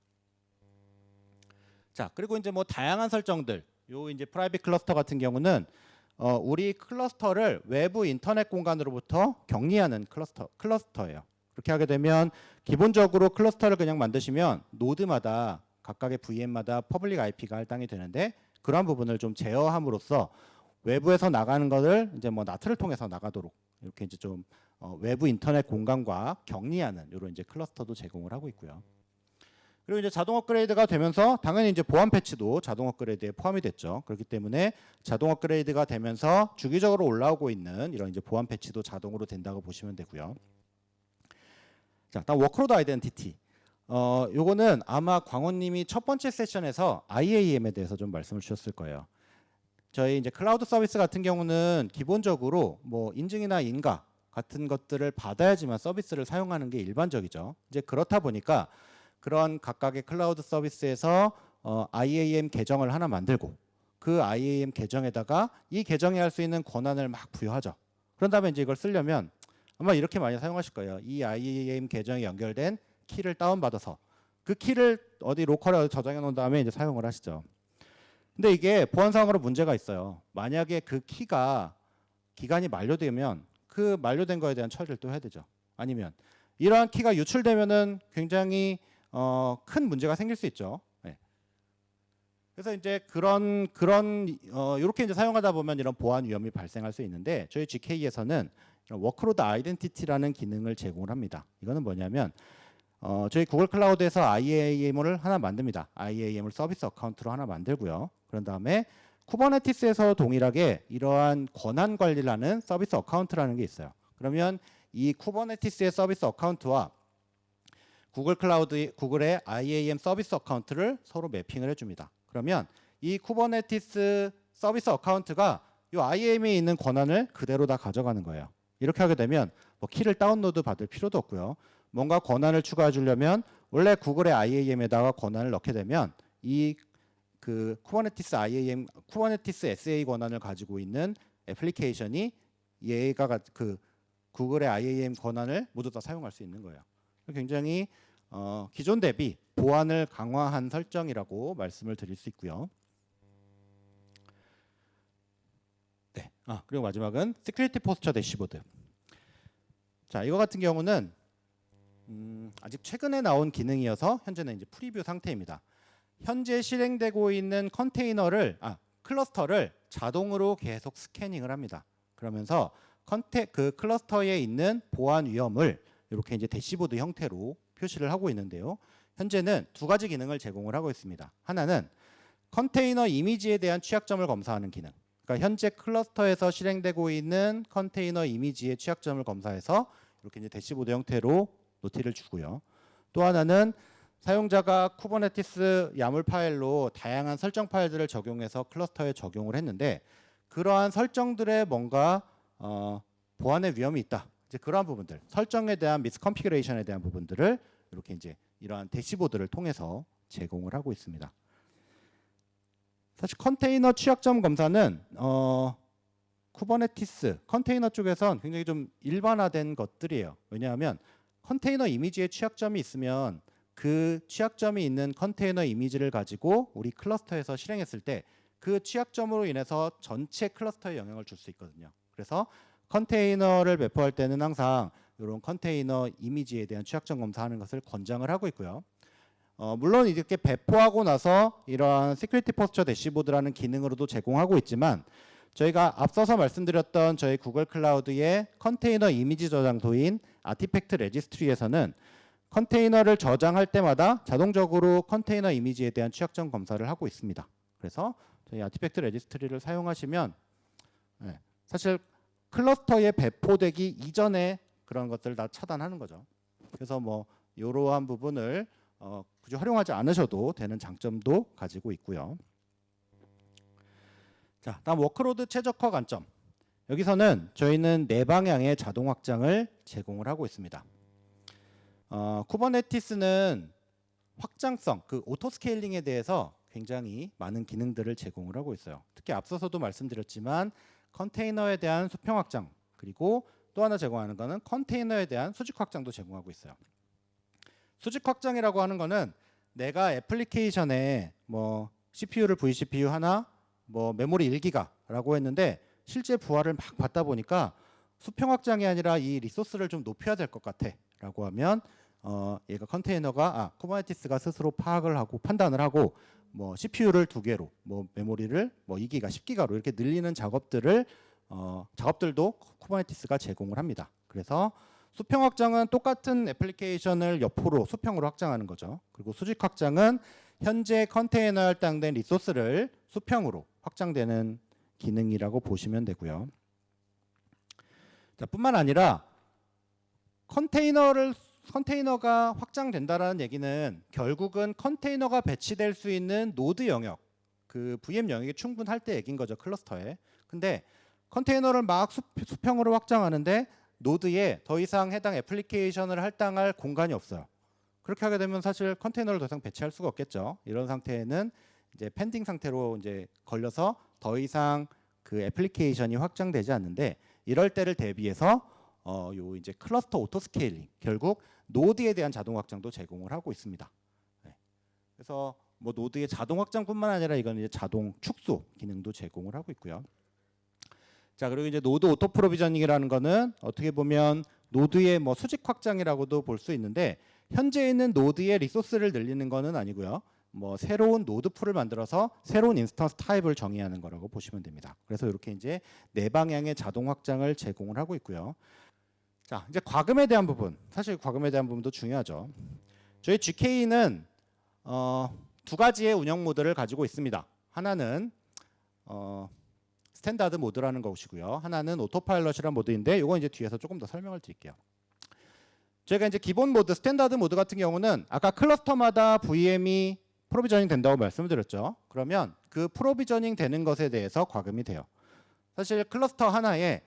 Speaker 2: 자, 그리고 이제 뭐 다양한 설정들, 요 이제 프라이빗 클러스터 같은 경우는 우리 클러스터를 외부 인터넷 공간으로부터 격리하는 클러스터예요. 그렇게 하게 되면 기본적으로 클러스터를 그냥 만드시면 노드마다 각각의 VM마다 퍼블릭 IP가 할당이 되는데 그러한 부분을 좀 제어함으로써 외부에서 나가는 것을 이제 뭐 나트를 통해서 나가도록 이렇게 이제 좀 외부 인터넷 공간과 격리하는 이런 이제 클러스터도 제공을 하고 있고요. 그리고 이제 자동 업그레이드가 되면서 당연히 이제 보안 패치도 자동 업그레이드에 포함이 됐죠. 그렇기 때문에 자동 업그레이드가 되면서 주기적으로 올라오고 있는 이런 이제 보안 패치도 자동으로 된다고 보시면 되고요. 자, 다음 워크로드 아이덴티티. 요거는 아마 광호님이 첫 번째 세션에서 IAM에 대해서 좀 말씀을 주셨을 거예요. 저희 이제 클라우드 서비스 같은 경우는 기본적으로 뭐 인증이나 인가 같은 것들을 받아야지만 서비스를 사용하는 게 일반적이죠. 이제 그렇다 보니까 그런 각각의 클라우드 서비스에서 IAM 계정을 하나 만들고 그 IAM 계정에다가 이 계정이 할 수 있는 권한을 막 부여하죠. 그런 다음에 이제 이걸 쓰려면 아마 이렇게 많이 사용하실 거예요. 이 IAM 계정에 연결된 키를 다운받아서 그 키를 어디 로컬에 저장해 놓은 다음에 이제 사용을 하시죠. 근데 이게 보안상으로 문제가 있어요. 만약에 그 키가 기간이 만료되면 그 만료된 거에 대한 처리를 또 해야 되죠. 아니면 이러한 키가 유출되면은 굉장히 큰 문제가 생길 수 있죠. 네. 그래서 이제 그런 이렇게 이제 사용하다 보면 이런 보안 위험이 발생할 수 있는데 저희 GK에서는 워크로드 아이덴티티라는 기능을 제공을 합니다. 이거는 뭐냐면 저희 구글 클라우드에서 IAM을 하나 만듭니다. IAM을 서비스 어카운트로 하나 만들고요. 그런 다음에 쿠버네티스에서 동일하게 이러한 권한 관리라는 서비스 어카운트라는 게 있어요. 그러면 이 쿠버네티스의 서비스 어카운트와 구글의 IAM 서비스 어카운트를 서로 매핑을 해줍니다. 그러면 이 쿠버네티스 서비스 어카운트가 이 IAM에 있는 권한을 그대로 다 가져가는 거예요. 이렇게 하게 되면 뭐 키를 다운로드 받을 필요도 없고요. 뭔가 권한을 추가해 주려면 원래 구글의 IAM에다가 권한을 넣게 되면 이 그 쿠버네티스 SA 권한을 가지고 있는 애플리케이션이 얘가 그 구글의 IAM 권한을 모두 다 사용할 수 있는 거예요. 굉장히 기존 대비 보안을 강화한 설정이라고 말씀을 드릴 수 있고요. 네. 그리고 마지막은 시큐리티 포스처 대시보드. 자, 이거 같은 경우는 아직 최근에 나온 기능이어서 현재는 이제 프리뷰 상태입니다. 현재 실행되고 있는 클러스터를 자동으로 계속 스캐닝을 합니다. 그러면서 그 클러스터에 있는 보안 위험을 이렇게 이제 대시보드 형태로 표시를 하고 있는데요. 현재는 두 가지 기능을 제공을 하고 있습니다. 하나는 컨테이너 이미지에 대한 취약점을 검사하는 기능. 그러니까 현재 클러스터에서 실행되고 있는 컨테이너 이미지의 취약점을 검사해서 이렇게 이제 대시보드 형태로 노티를 주고요. 또 하나는 사용자가 쿠버네티스 야물 파일로 다양한 설정 파일들을 적용해서 클러스터에 적용을 했는데 그러한 설정들에 뭔가 보안의 위험이 있다. 이제 그러한 부분들, 설정에 대한 미스컨피그레이션에 대한 부분들을 이렇게 이제 이러한 대시보드를 통해서 제공을 하고 있습니다. 사실 컨테이너 취약점 검사는 쿠버네티스 컨테이너 쪽에선 굉장히 좀 일반화된 것들이에요. 왜냐하면 컨테이너 이미지에 취약점이 있으면 그 취약점이 있는 컨테이너 이미지를 가지고 우리 클러스터에서 실행했을 때 그 취약점으로 인해서 전체 클러스터에 영향을 줄 수 있거든요. 그래서 컨테이너를 배포할 때는 항상 이런 컨테이너 이미지에 대한 취약점 검사하는 것을 권장을 하고 있고요. 물론 이렇게 배포하고 나서 이러한 시큐리티 포스처 대시보드라는 기능으로도 제공하고 있지만 저희가 앞서서 말씀드렸던 저희 구글 클라우드의 컨테이너 이미지 저장소인 아티팩트 레지스트리에서는 컨테이너를 저장할 때마다 자동적으로 컨테이너 이미지에 대한 취약점 검사를 하고 있습니다. 그래서 저희 아티팩트 레지스트리를 사용하시면 사실 클러스터에 배포되기 이전에 그런 것들을 다 차단하는 거죠. 그래서 뭐 이러한 부분을 굳이 활용하지 않으셔도 되는 장점도 가지고 있고요. 자, 다음 워크로드 최적화 관점. 여기서는 저희는 네 방향의 자동 확장을 제공을 하고 있습니다. 쿠버네티스는 확장성, 그 오토 스케일링에 대해서 굉장히 많은 기능들을 제공을 하고 있어요. 특히 앞서서도 말씀드렸지만 컨테이너에 대한 수평 확장, 그리고 또 하나 제공하는 거는 컨테이너에 대한 수직 확장도 제공하고 있어요. 수직 확장이라고 하는 거는 내가 애플리케이션에 뭐 CPU를 vCPU 하나, 뭐 메모리 1기가라고 했는데 실제 부하를 막 받다 보니까 수평 확장이 아니라 이 리소스를 좀 높여야 될 것 같아라고 하면 얘가 컨테이너가 쿠버네티스가 스스로 파악을 하고 판단을 하고 뭐 CPU를 2개로, 뭐 메모리를 뭐 2기가, 10기가로 이렇게 늘리는 작업들도 쿠버네티스가 제공을 합니다. 그래서 수평 확장은 똑같은 애플리케이션을 옆으로 수평으로 확장하는 거죠. 그리고 수직 확장은 현재 컨테이너에 할당된 리소스를 수평으로 확장되는 기능이라고 보시면 되고요. 자, 뿐만 아니라 컨테이너가 확장된다라는 얘기는 결국은 컨테이너가 배치될 수 있는 노드 영역, 그 VM 영역이 충분할 때 얘기인 거죠, 클러스터에. 근데 컨테이너를 막 수평으로 확장하는데 노드에 더 이상 해당 애플리케이션을 할당할 공간이 없어요. 그렇게 하게 되면 사실 컨테이너를 더 이상 배치할 수가 없겠죠. 이런 상태에는 이제 펜딩 상태로 이제 걸려서 더 이상 그 애플리케이션이 확장되지 않는데, 이럴 때를 대비해서 요 이제 클러스터 오토 스케일링, 결국 노드에 대한 자동 확장도 제공을 하고 있습니다. 네. 그래서 뭐 노드의 자동 확장뿐만 아니라 이건 이제 자동 축소 기능도 제공을 하고 있고요. 자, 그리고 이제 노드 오토 프로비저닝이라는 거는 어떻게 보면 노드의 뭐 수직 확장이라고도 볼 수 있는데, 현재 있는 노드의 리소스를 늘리는 거는 아니고요. 뭐 새로운 노드 풀을 만들어서 새로운 인스턴스 타입을 정의하는 거라고 보시면 됩니다. 그래서 이렇게 이제 네 방향의 자동 확장을 제공을 하고 있고요. 자, 이제 과금에 대한 부분, 사실 과금에 대한 부분도 중요하죠. 저희 GK는 두 가지의 운영 모드를 가지고 있습니다. 하나는 스탠다드 모드라는 것이고요. 하나는 오토파일럿이라는 모드인데 이건 이제 뒤에서 조금 더 설명을 드릴게요. 저희가 이제 기본 모드, 스탠다드 모드 같은 경우는 아까 클러스터마다 VM이 프로비저닝 된다고 말씀을 드렸죠. 그러면 그 프로비저닝 되는 것에 대해서 과금이 돼요. 사실 클러스터 하나에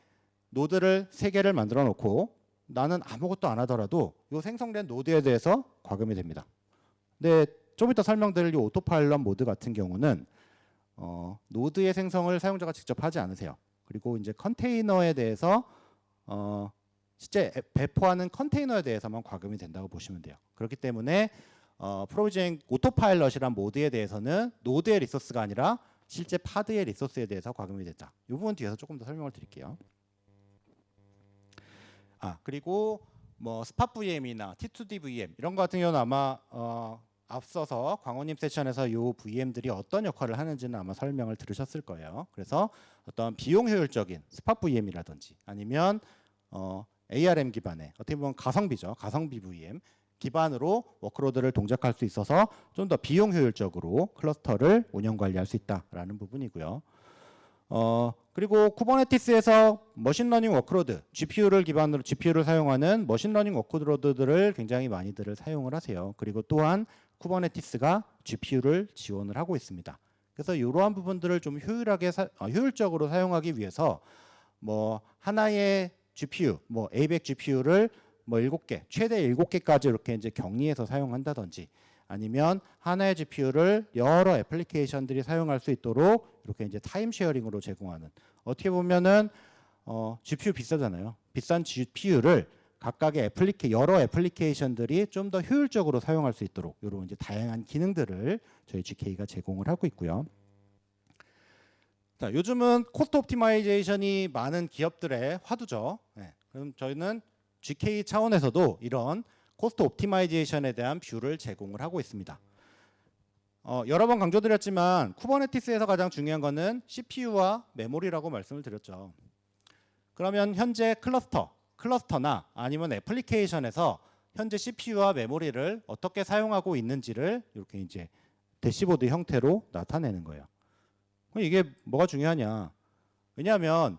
Speaker 2: 노드를 3개를 만들어 놓고 나는 아무것도 안 하더라도 이 생성된 노드에 대해서 과금이 됩니다. 근데 좀 이따 설명드릴 이 오토파일럿 모드 같은 경우는 노드의 생성을 사용자가 직접 하지 않으세요. 그리고 이제 컨테이너에 대해서 실제 배포하는 컨테이너에 대해서만 과금이 된다고 보시면 돼요. 그렇기 때문에 프로비저닝 오토파일럿이란 모드에 대해서는 노드의 리소스가 아니라 실제 파드의 리소스에 대해서 과금이 된다. 이 부분 뒤에서 조금 더 설명을 드릴게요. 그리고 뭐 스팟 VM이나 T2D VM 이런 거 같은 경우는 아마 앞서서 광호님 세션에서 이 VM들이 어떤 역할을 하는지는 아마 설명을 들으셨을 거예요. 그래서 어떤 비용 효율적인 스팟 VM이라든지 아니면 ARM 기반의 어떻게 보면 가성비죠. 가성비 VM 기반으로 워크로드를 동작할 수 있어서 좀 더 비용 효율적으로 클러스터를 운영 관리할 수 있다라는 부분이고요. 그리고 쿠버네티스에서 머신러닝 워크로드, GPU를 기반으로 GPU를 사용하는 머신러닝 워크로드들을 굉장히 많이들 사용을 하세요. 그리고 또한 쿠버네티스가 GPU를 지원을 하고 있습니다. 그래서 이러한 부분들을 좀 효율적으로 사용하기 위해서 뭐 하나의 GPU, 뭐 A100 GPU를 뭐 7개, 최대 7개까지 이렇게 이제 격리해서 사용한다든지 아니면 하나의 GPU를 여러 애플리케이션들이 사용할 수 있도록 이렇게 이제 타임 쉐어링으로 제공하는, 어떻게 보면은 GPU 비싸잖아요. 비싼 GPU를 각각의 여러 애플리케이션들이 좀 더 효율적으로 사용할 수 있도록 이런 이제 다양한 기능들을 저희 GK가 제공을 하고 있고요. 자, 요즘은 코스트 옵티마이제이션이 많은 기업들의 화두죠. 네, 그럼 저희는 GK 차원에서도 이런 코스트 옵티마이제이션에 대한 뷰를 제공을 하고 있습니다. 여러 번 강조드렸지만 쿠버네티스에서 가장 중요한 거는 CPU와 메모리라고 말씀을 드렸죠. 그러면 현재 클러스터나 아니면 애플리케이션에서 현재 CPU와 메모리를 어떻게 사용하고 있는지를 이렇게 이제 대시보드 형태로 나타내는 거예요. 그럼 이게 뭐가 중요하냐? 왜냐하면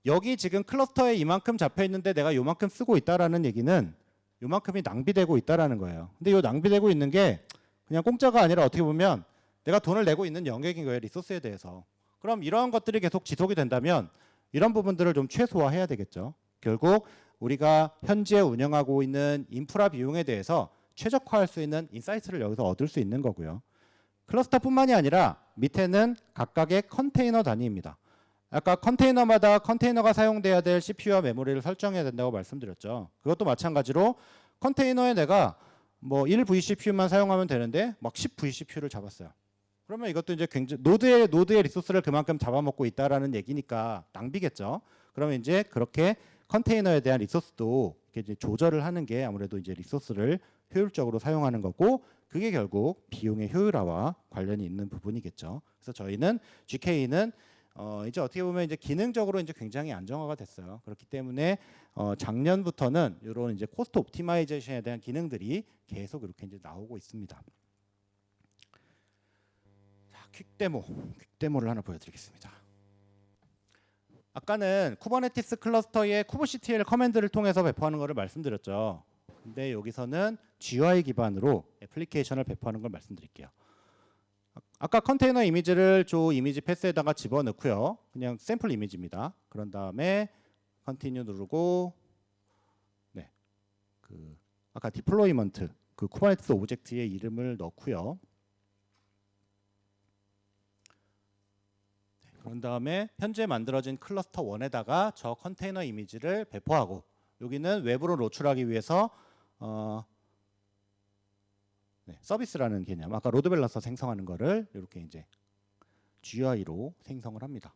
Speaker 2: 여기 지금 클러스터에 이만큼 잡혀 있는데 내가 요만큼 쓰고 있다라는 얘기는 요만큼이 낭비되고 있다라는 거예요. 근데 요 낭비되고 있는 게 그냥 공짜가 아니라 어떻게 보면 내가 돈을 내고 있는 영역인 거예요, 리소스에 대해서. 그럼 이러한 것들이 계속 지속이 된다면 이런 부분들을 좀 최소화해야 되겠죠. 결국 우리가 현재 운영하고 있는 인프라 비용에 대해서 최적화할 수 있는 인사이트를 여기서 얻을 수 있는 거고요. 클러스터뿐만이 아니라 밑에는 각각의 컨테이너 단위입니다. 아까 컨테이너마다 컨테이너가 사용돼야 될 CPU와 메모리를 설정해야 된다고 말씀드렸죠. 그것도 마찬가지로 컨테이너에 내가 뭐 1vCPU만 사용하면 되는데 막 10vCPU를 잡았어요. 그러면 이것도 이제 굉장히 노드의 리소스를 그만큼 잡아먹고 있다라는 얘기니까 낭비겠죠. 그러면 이제 그렇게 컨테이너에 대한 리소스도 이렇게 이제 조절을 하는 게 아무래도 이제 리소스를 효율적으로 사용하는 거고, 그게 결국 비용의 효율화와 관련이 있는 부분이겠죠. 그래서 저희는 GK는 이제 어떻게 보면 이제 기능적으로 이제 굉장히 안정화가 됐어요. 그렇기 때문에 작년부터는 이런 이제 코스트 옵티마이제이션에 대한 기능들이 계속 이렇게 이제 나오고 있습니다. 자, 퀵데모를 하나 보여드리겠습니다. 아까는 쿠버네티스 클러스터의 kubectl 커맨드를 통해서 배포하는 것을 말씀드렸죠. 근데 여기서는 GUI 기반으로 애플리케이션을 배포하는 걸 말씀드릴게요. 아까 컨테이너 이미지를 조 이미지 패스에다가 집어넣고요. 그냥 샘플 이미지입니다. 그런 다음에 컨티뉴 누르고, 네, 그 아까 디플로이먼트 그 쿠버네티스 오브젝트의 이름을 넣고요. 네, 그런 다음에 현재 만들어진 클러스터 1에다가 저 컨테이너 이미지를 배포하고, 여기는 외부로 노출하기 위해서 네, 서비스라는 개념, 아까 로드 밸런서 생성하는 거를 이렇게 이제 GUI로 생성을 합니다.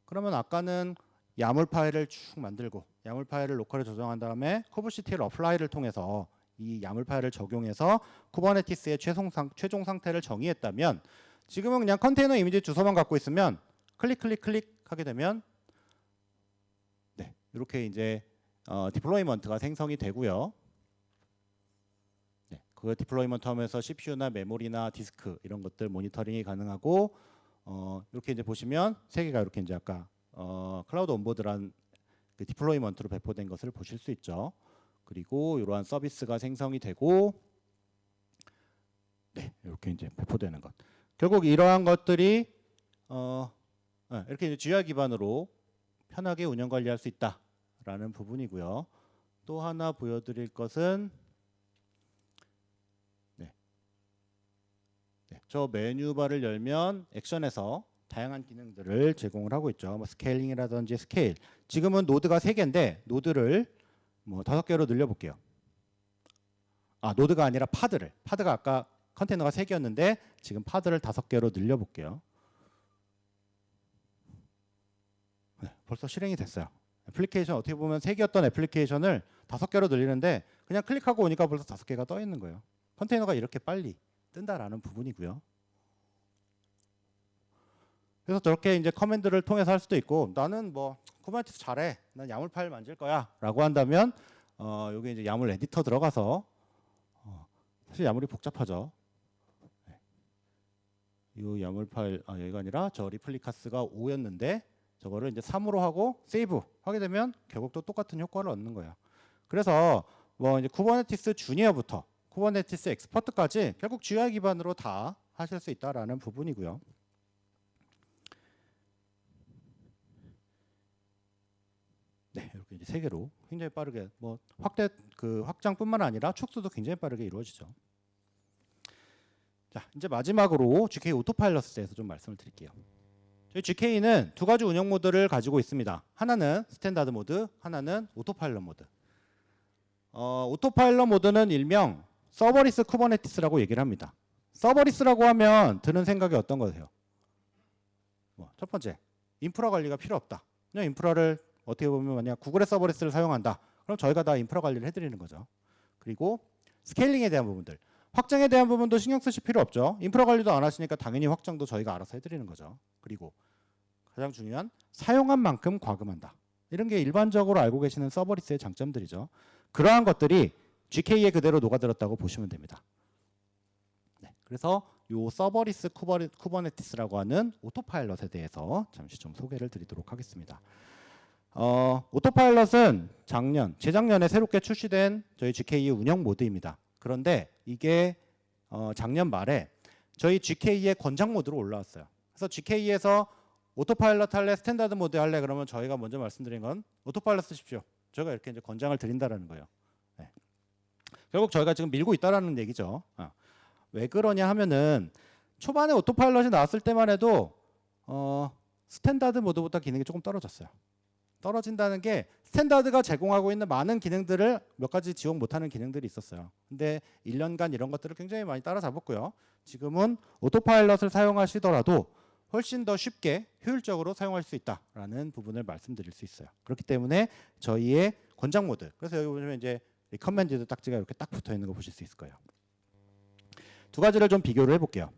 Speaker 2: 그러면 아까는 야물 파일을 쭉 만들고 야물 파일을 로컬에 조정한 다음에 kubectl 어플라이를 통해서 이 야물 파일을 적용해서 쿠버네티스의 최종 상태를 정의했다면, 지금은 그냥 컨테이너 이미지 주소만 갖고 있으면 클릭 하게 되면 네, 이렇게 이제 디플로이먼트가 생성이 되고요. 네, 그 디플로이먼트 하면서 CPU나 메모리나 디스크 이런 것들 모니터링이 가능하고, 이렇게 이제 보시면 세 개가 이렇게 이제 아까 클라우드 온보드란 그 디플로이먼트로 배포된 것을 보실 수 있죠. 그리고 이러한 서비스가 생성이 되고, 네, 이렇게 이제 배포되는 것. 결국 이러한 것들이 이렇게 이제 GUI 기반으로 편하게 운영 관리할 수 있다라는 부분이고요. 또 하나 보여드릴 것은 저 메뉴바를 열면 액션에서 다양한 기능들을 제공을 하고 있죠. 뭐 스케일링이라든지 스케일. 지금은 노드가 3개인데 노드를 뭐 5개로 늘려볼게요. 노드가 아니라 파드가 아까 컨테이너가 3개였는데 지금 파드를 5개로 늘려볼게요. 네, 벌써 실행이 됐어요. 애플리케이션 어떻게 보면 3개였던 애플리케이션을 5개로 늘리는데 그냥 클릭하고 오니까 벌써 5개가 떠 있는 거예요. 컨테이너가 이렇게 빨리 뜬다라는 부분이고요. 그래서 저렇게 이제 커맨드를 통해서 할 수도 있고, 나는 뭐 쿠버네티스 잘해, 난 야물 파일 만질 거야라고 한다면 여기 이제 야물 에디터 들어가서 사실 야물이 복잡하죠. 이 야물 파일 여기가 아니라 저 리플리카스가 5였는데 저거를 이제 3으로 하고 세이브 하게 되면 결국 또 똑같은 효과를 얻는 거예요. 그래서 뭐 이제 쿠버네티스 주니어부터 쿠버네티스 엑스퍼트까지 결국 GUI 기반으로 다 하실 수 있다라는 부분이고요. 네, 이렇게 이제 3개로 굉장히 빠르게 뭐 확장뿐만 아니라 축소도 굉장히 빠르게 이루어지죠. 자, 이제 마지막으로 GK 오토파일럿에 대해서 좀 말씀을 드릴게요. 저희 GK는 2가지 운영 모드를 가지고 있습니다. 하나는 스탠다드 모드, 하나는 오토파일럿 모드. 오토파일럿 모드는 일명 서버리스 쿠버네티스라고 얘기를 합니다. 서버리스라고 하면 드는 생각이 어떤 거세요? 첫 번째, 인프라 관리가 필요 없다. 그냥 인프라를 어떻게 보면 만약 구글의 서버리스를 사용한다. 그럼 저희가 다 인프라 관리를 해드리는 거죠. 그리고 스케일링에 대한 부분들, 확장에 대한 부분도 신경 쓰실 필요 없죠. 인프라 관리도 안 하시니까 당연히 확장도 저희가 알아서 해드리는 거죠. 그리고 가장 중요한 사용한 만큼 과금한다. 이런 게 일반적으로 알고 계시는 서버리스의 장점들이죠. 그러한 것들이 GK에 그대로 녹아들었다고 보시면 됩니다. 네, 그래서 이 서버리스 쿠버네티스라고 하는 오토파일럿에 대해서 잠시 좀 소개를 드리도록 하겠습니다. 오토파일럿은 재작년에 새롭게 출시된 저희 GK의 운영 모드입니다. 그런데 이게 작년 말에 저희 GK의 권장 모드로 올라왔어요. 그래서 GK에서 오토파일럿 할래, 스탠다드 모드 할래, 그러면 저희가 먼저 말씀드린 건 오토파일럿 쓰십시오. 저희가 이렇게 이제 권장을 드린다라는 거예요. 네. 결국 저희가 지금 밀고 있다라는 얘기죠. 왜 그러냐 하면은 초반에 오토파일럿이 나왔을 때만 해도 스탠다드 모드보다 기능이 조금 떨어졌어요. 떨어진다는 게 스탠다드가 제공하고 있는 많은 기능들을 몇 가지 지원 못하는 기능들이 있었어요. 근데 1년간 이런 것들을 굉장히 많이 따라잡았고요. 지금은 오토파일럿을 사용하시더라도 훨씬 더 쉽게 효율적으로 사용할 수 있다라는 부분을 말씀드릴 수 있어요. 그렇기 때문에 저희의 권장 모드, 그래서 여기 보시면 이제 리커멘디드 딱지가 이렇게 딱 붙어 있는 거 보실 수 있을 거예요. 두 가지를 좀 비교를 해볼게요.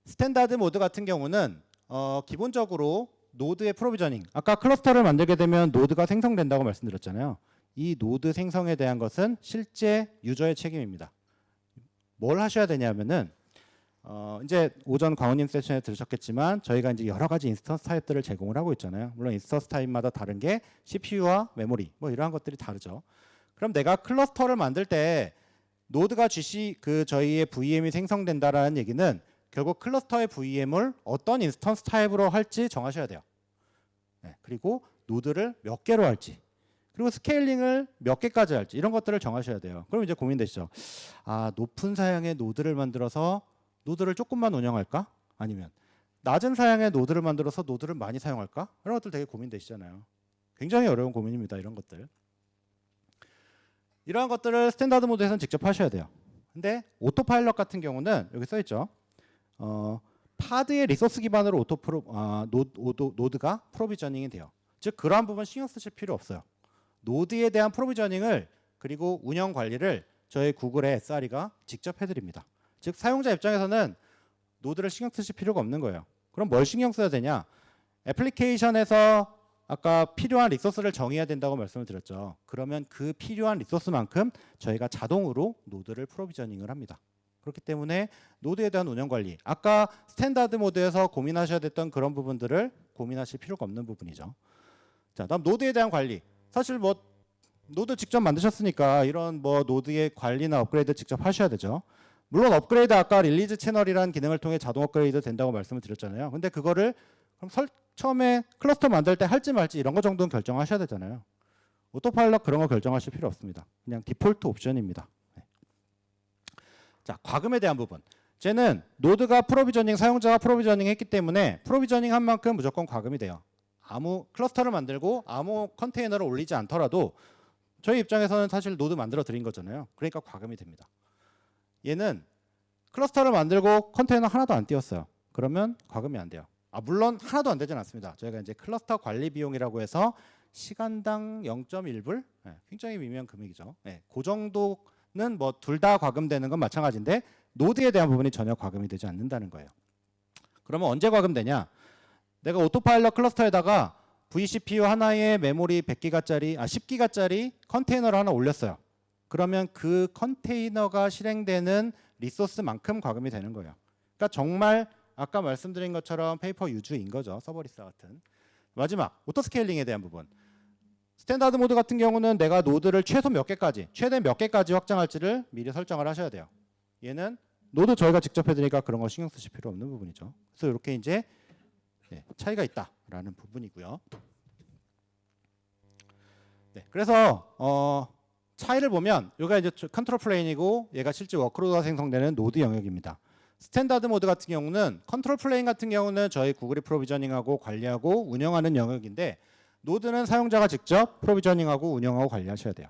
Speaker 2: 스탠다드 모드 같은 경우는 기본적으로 노드의 프로비저닝, 아까 클러스터를 만들게 되면 노드가 생성된다고 말씀드렸잖아요. 이 노드 생성에 대한 것은 실제 유저의 책임입니다. 뭘 하셔야 되냐면은 이제 오전 광호님 세션에 들으셨겠지만 저희가 이제 여러 가지 인스턴스 타입들을 제공을 하고 있잖아요. 물론 인스턴스 타입마다 다른 게 CPU와 메모리 뭐 이러한 것들이 다르죠. 그럼 내가 클러스터를 만들 때 노드가 저희의 VM이 생성된다라는 얘기는 결국 클러스터의 VM을 어떤 인스턴스 타입으로 할지 정하셔야 돼요. 네, 그리고 노드를 몇 개로 할지, 그리고 스케일링을 몇 개까지 할지 이런 것들을 정하셔야 돼요. 그럼 이제 고민되시죠. 아, 높은 사양의 노드를 만들어서 노드를 조금만 운영할까? 아니면 낮은 사양의 노드를 만들어서 노드를 많이 사용할까? 이런 것들 되게 고민되시잖아요. 굉장히 어려운 고민입니다. 이런 것들. 이러한 것들을 스탠다드 모드에서는 직접 하셔야 돼요. 근데 오토파일럿 같은 경우는 여기 써 있죠. 파드의 리소스 기반으로 노드가 프로비저닝이 돼요. 즉 그러한 부분 신경 쓰실 필요 없어요. 노드에 대한 프로비저닝을 그리고 운영 관리를 저희 구글의 SRE가 직접 해드립니다. 즉 사용자 입장에서는 노드를 신경 쓰실 필요가 없는 거예요. 그럼 뭘 신경 써야 되냐? 애플리케이션에서 아까 필요한 리소스를 정해야 된다고 말씀을 드렸죠. 그러면 그 필요한 리소스만큼 저희가 자동으로 노드를 프로비저닝을 합니다. 그렇기 때문에 노드에 대한 운영 관리, 아까 스탠다드 모드에서 고민하셔야 됐던 그런 부분들을 고민하실 필요가 없는 부분이죠. 자, 다음 노드에 대한 관리. 사실 뭐 노드 직접 만드셨으니까 이런 뭐 노드의 관리나 업그레이드 직접 하셔야 되죠. 물론 업그레이드 아까 릴리즈 채널이라는 기능을 통해 자동 업그레이드 된다고 말씀을 드렸잖아요. 근데 그거를 그럼 처음에 클러스터 만들 때 할지 말지 이런 거 정도는 결정하셔야 되잖아요. 오토파일럿 그런 거 결정하실 필요 없습니다. 그냥 디폴트 옵션입니다. 자, 과금에 대한 부분. 쟤는 노드가 프로비저닝, 사용자가 프로비저닝 했기 때문에 프로비저닝 한 만큼 무조건 과금이 돼요. 아무 클러스터를 만들고 아무 컨테이너를 올리지 않더라도 저희 입장에서는 사실 노드 만들어 드린 거잖아요. 그러니까 과금이 됩니다. 얘는 클러스터를 만들고 컨테이너 하나도 안 띄웠어요. 그러면 과금이 안 돼요. 물론 하나도 안 되진 않습니다. 저희가 이제 클러스터 관리 비용이라고 해서 시간당 0.1불, 굉장히 미미한 금액이죠. 그 정도는 뭐 둘 다 과금되는 건 마찬가지인데 노드에 대한 부분이 전혀 과금이 되지 않는다는 거예요. 그러면 언제 과금되냐? 내가 오토파일럿 클러스터에다가 vCPU 하나에 메모리 100기가짜리, 10기가짜리 컨테이너를 하나 올렸어요. 그러면 그 컨테이너가 실행되는 리소스만큼 과금이 되는 거예요. 그러니까 정말 아까 말씀드린 것처럼 페이퍼 유즈인 거죠. 서버리스 같은. 마지막 오토스케일링에 대한 부분. 스탠다드 모드 같은 경우는 내가 노드를 최소 몇 개까지, 최대 몇 개까지 확장할지를 미리 설정을 하셔야 돼요. 얘는 노드 저희가 직접 해드리니까 그런 거 신경 쓰실 필요 없는 부분이죠. 그래서 이렇게 이제 차이가 있다라는 부분이고요. 네, 그래서 차이를 보면 여기가 이제 컨트롤 플레인이고 얘가 실제 워크로드가 생성되는 노드 영역입니다. 스탠다드 모드 같은 경우는 컨트롤 플레인 같은 경우는 저희 구글이 프로비저닝하고 관리하고 운영하는 영역인데 노드는 사용자가 직접 프로비저닝하고 운영하고 관리하셔야 돼요.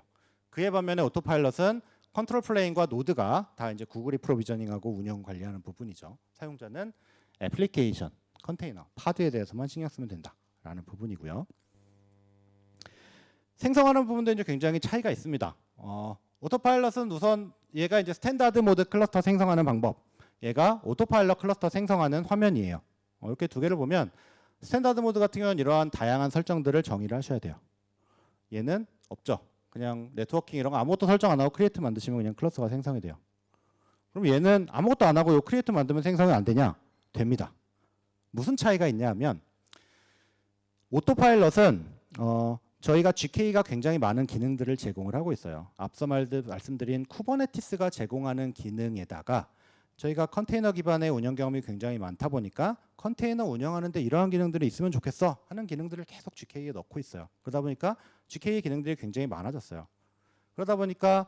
Speaker 2: 그에 반면에 오토파일럿은 컨트롤 플레인과 노드가 다 이제 구글이 프로비저닝하고 운영 관리하는 부분이죠. 사용자는 애플리케이션, 컨테이너, 파드에 대해서만 신경 쓰면 된다라는 부분이고요. 생성하는 부분도 이제 굉장히 차이가 있습니다. 오토파일럿은 우선 얘가 이제 스탠다드 모드 클러스터 생성하는 방법, 얘가 오토파일럿 클러스터 생성하는 화면이에요. 이렇게 두 개를 보면 스탠다드 모드 같은 경우는 이러한 다양한 설정들을 정의를 하셔야 돼요. 얘는 없죠. 그냥 네트워킹 이런 거 아무것도 설정 안 하고 크리에이트 만드시면 그냥 클러스터가 생성이 돼요. 그럼 얘는 아무것도 안 하고 요 크리에이트 만들면 생성이 안 되냐? 됩니다. 무슨 차이가 있냐 하면 오토파일럿은 저희가 GK가 굉장히 많은 기능들을 제공을 하고 있어요. 앞서 말씀드린 쿠버네티스가 제공하는 기능에다가 저희가 컨테이너 기반의 운영 경험이 굉장히 많다 보니까 컨테이너 운영하는데 이러한 기능들이 있으면 좋겠어 하는 기능들을 계속 GK에 넣고 있어요. 그러다 보니까 GK 기능들이 굉장히 많아졌어요. 그러다 보니까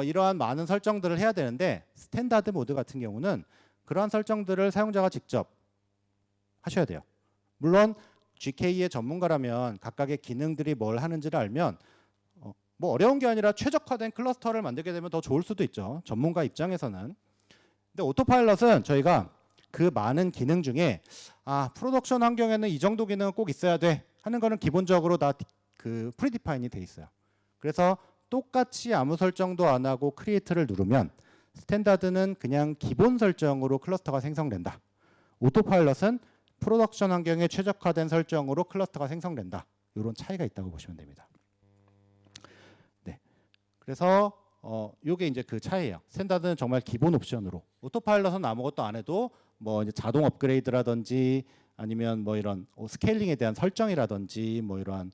Speaker 2: 이러한 많은 설정들을 해야 되는데 스탠다드 모드 같은 경우는 그러한 설정들을 사용자가 직접 하셔야 돼요. 물론 GK의 전문가라면 각각의 기능들이 뭘 하는지를 알면 뭐 어려운 게 아니라 최적화된 클러스터를 만들게 되면 더 좋을 수도 있죠. 전문가 입장에서는. 근데 오토파일럿은 저희가 그 많은 기능 중에 프로덕션 환경에는 이 정도 기능은 꼭 있어야 돼 하는 거는 기본적으로 다 그 프리디파인이 돼 있어요. 그래서 똑같이 아무 설정도 안 하고 크리에이트를 누르면 스탠다드는 그냥 기본 설정으로 클러스터가 생성된다. 오토파일럿은 프로덕션 환경에 최적화된 설정으로 클러스터가 생성된다. 이런 차이가 있다고 보시면 됩니다. 네. 그래서 요게 이제 그 차이예요. 스탠다드는 정말 기본 옵션으로, 오토파일럿은 아무것도 안 해도 뭐 이제 자동 업그레이드라든지 아니면 뭐 이런 스케일링에 대한 설정이라든지 뭐 이러한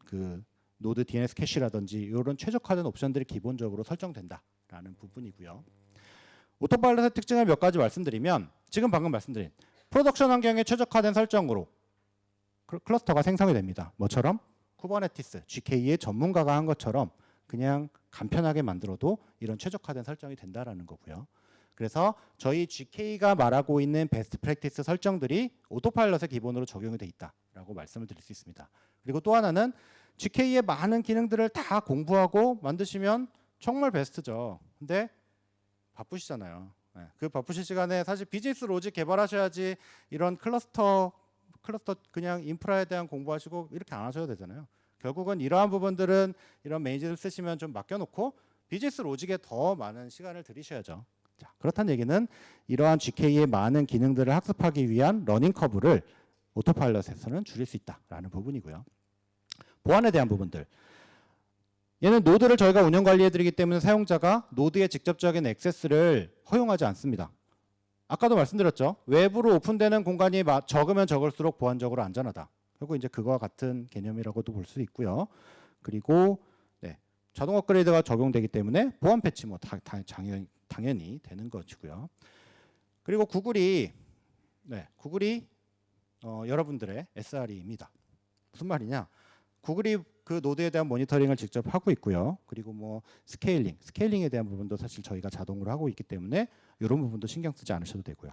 Speaker 2: 그 노드 DNS 캐시라든지 이런 최적화된 옵션들이 기본적으로 설정된다라는 부분이고요. 오토파일럿의 특징을 몇 가지 말씀드리면 지금 방금 말씀드린 프로덕션 환경에 최적화된 설정으로 클러스터가 생성이 됩니다. 뭐처럼? 쿠버네티스, GK의 전문가가 한 것처럼 그냥 간편하게 만들어도 이런 최적화된 설정이 된다라는 거고요. 그래서 저희 GK가 말하고 있는 베스트 프랙티스 설정들이 오토파일럿의 기본으로 적용이 돼 있다라고 말씀을 드릴 수 있습니다. 그리고 또 하나는 GK의 많은 기능들을 다 공부하고 만드시면 정말 베스트죠. 근데 바쁘시잖아요. 그 바쁘신 시간에 사실 비즈니스 로직 개발하셔야지 이런 클러스터 그냥 인프라에 대한 공부하시고 이렇게 안 하셔도 되잖아요. 결국은 이러한 부분들은 이런 매니저를 쓰시면 좀 맡겨놓고 비즈니스 로직에 더 많은 시간을 들이셔야죠. 자, 그렇다는 얘기는 이러한 GK의 많은 기능들을 학습하기 위한 러닝 커브를 오토파일럿에서는 줄일 수 있다라는 부분이고요. 보안에 대한 부분들. 얘는 노드를 저희가 운영 관리해드리기 때문에 사용자가 노드의 직접적인 액세스를 허용하지 않습니다. 아까도 말씀드렸죠. 외부로 오픈되는 공간이 적으면 적을수록 보안적으로 안전하다. 결국 이제 그거와 같은 개념이라고도 볼 수 있고요. 그리고 자동 업그레이드가 적용되기 때문에 보안 패치 뭐 당연히 되는 것이고요. 그리고 구글이 여러분들의 SRE입니다. 무슨 말이냐? 구글이 그 노드에 대한 모니터링을 직접 하고 있고요. 그리고 뭐 스케일링에 대한 부분도 사실 저희가 자동으로 하고 있기 때문에 이런 부분도 신경 쓰지 않으셔도 되고요.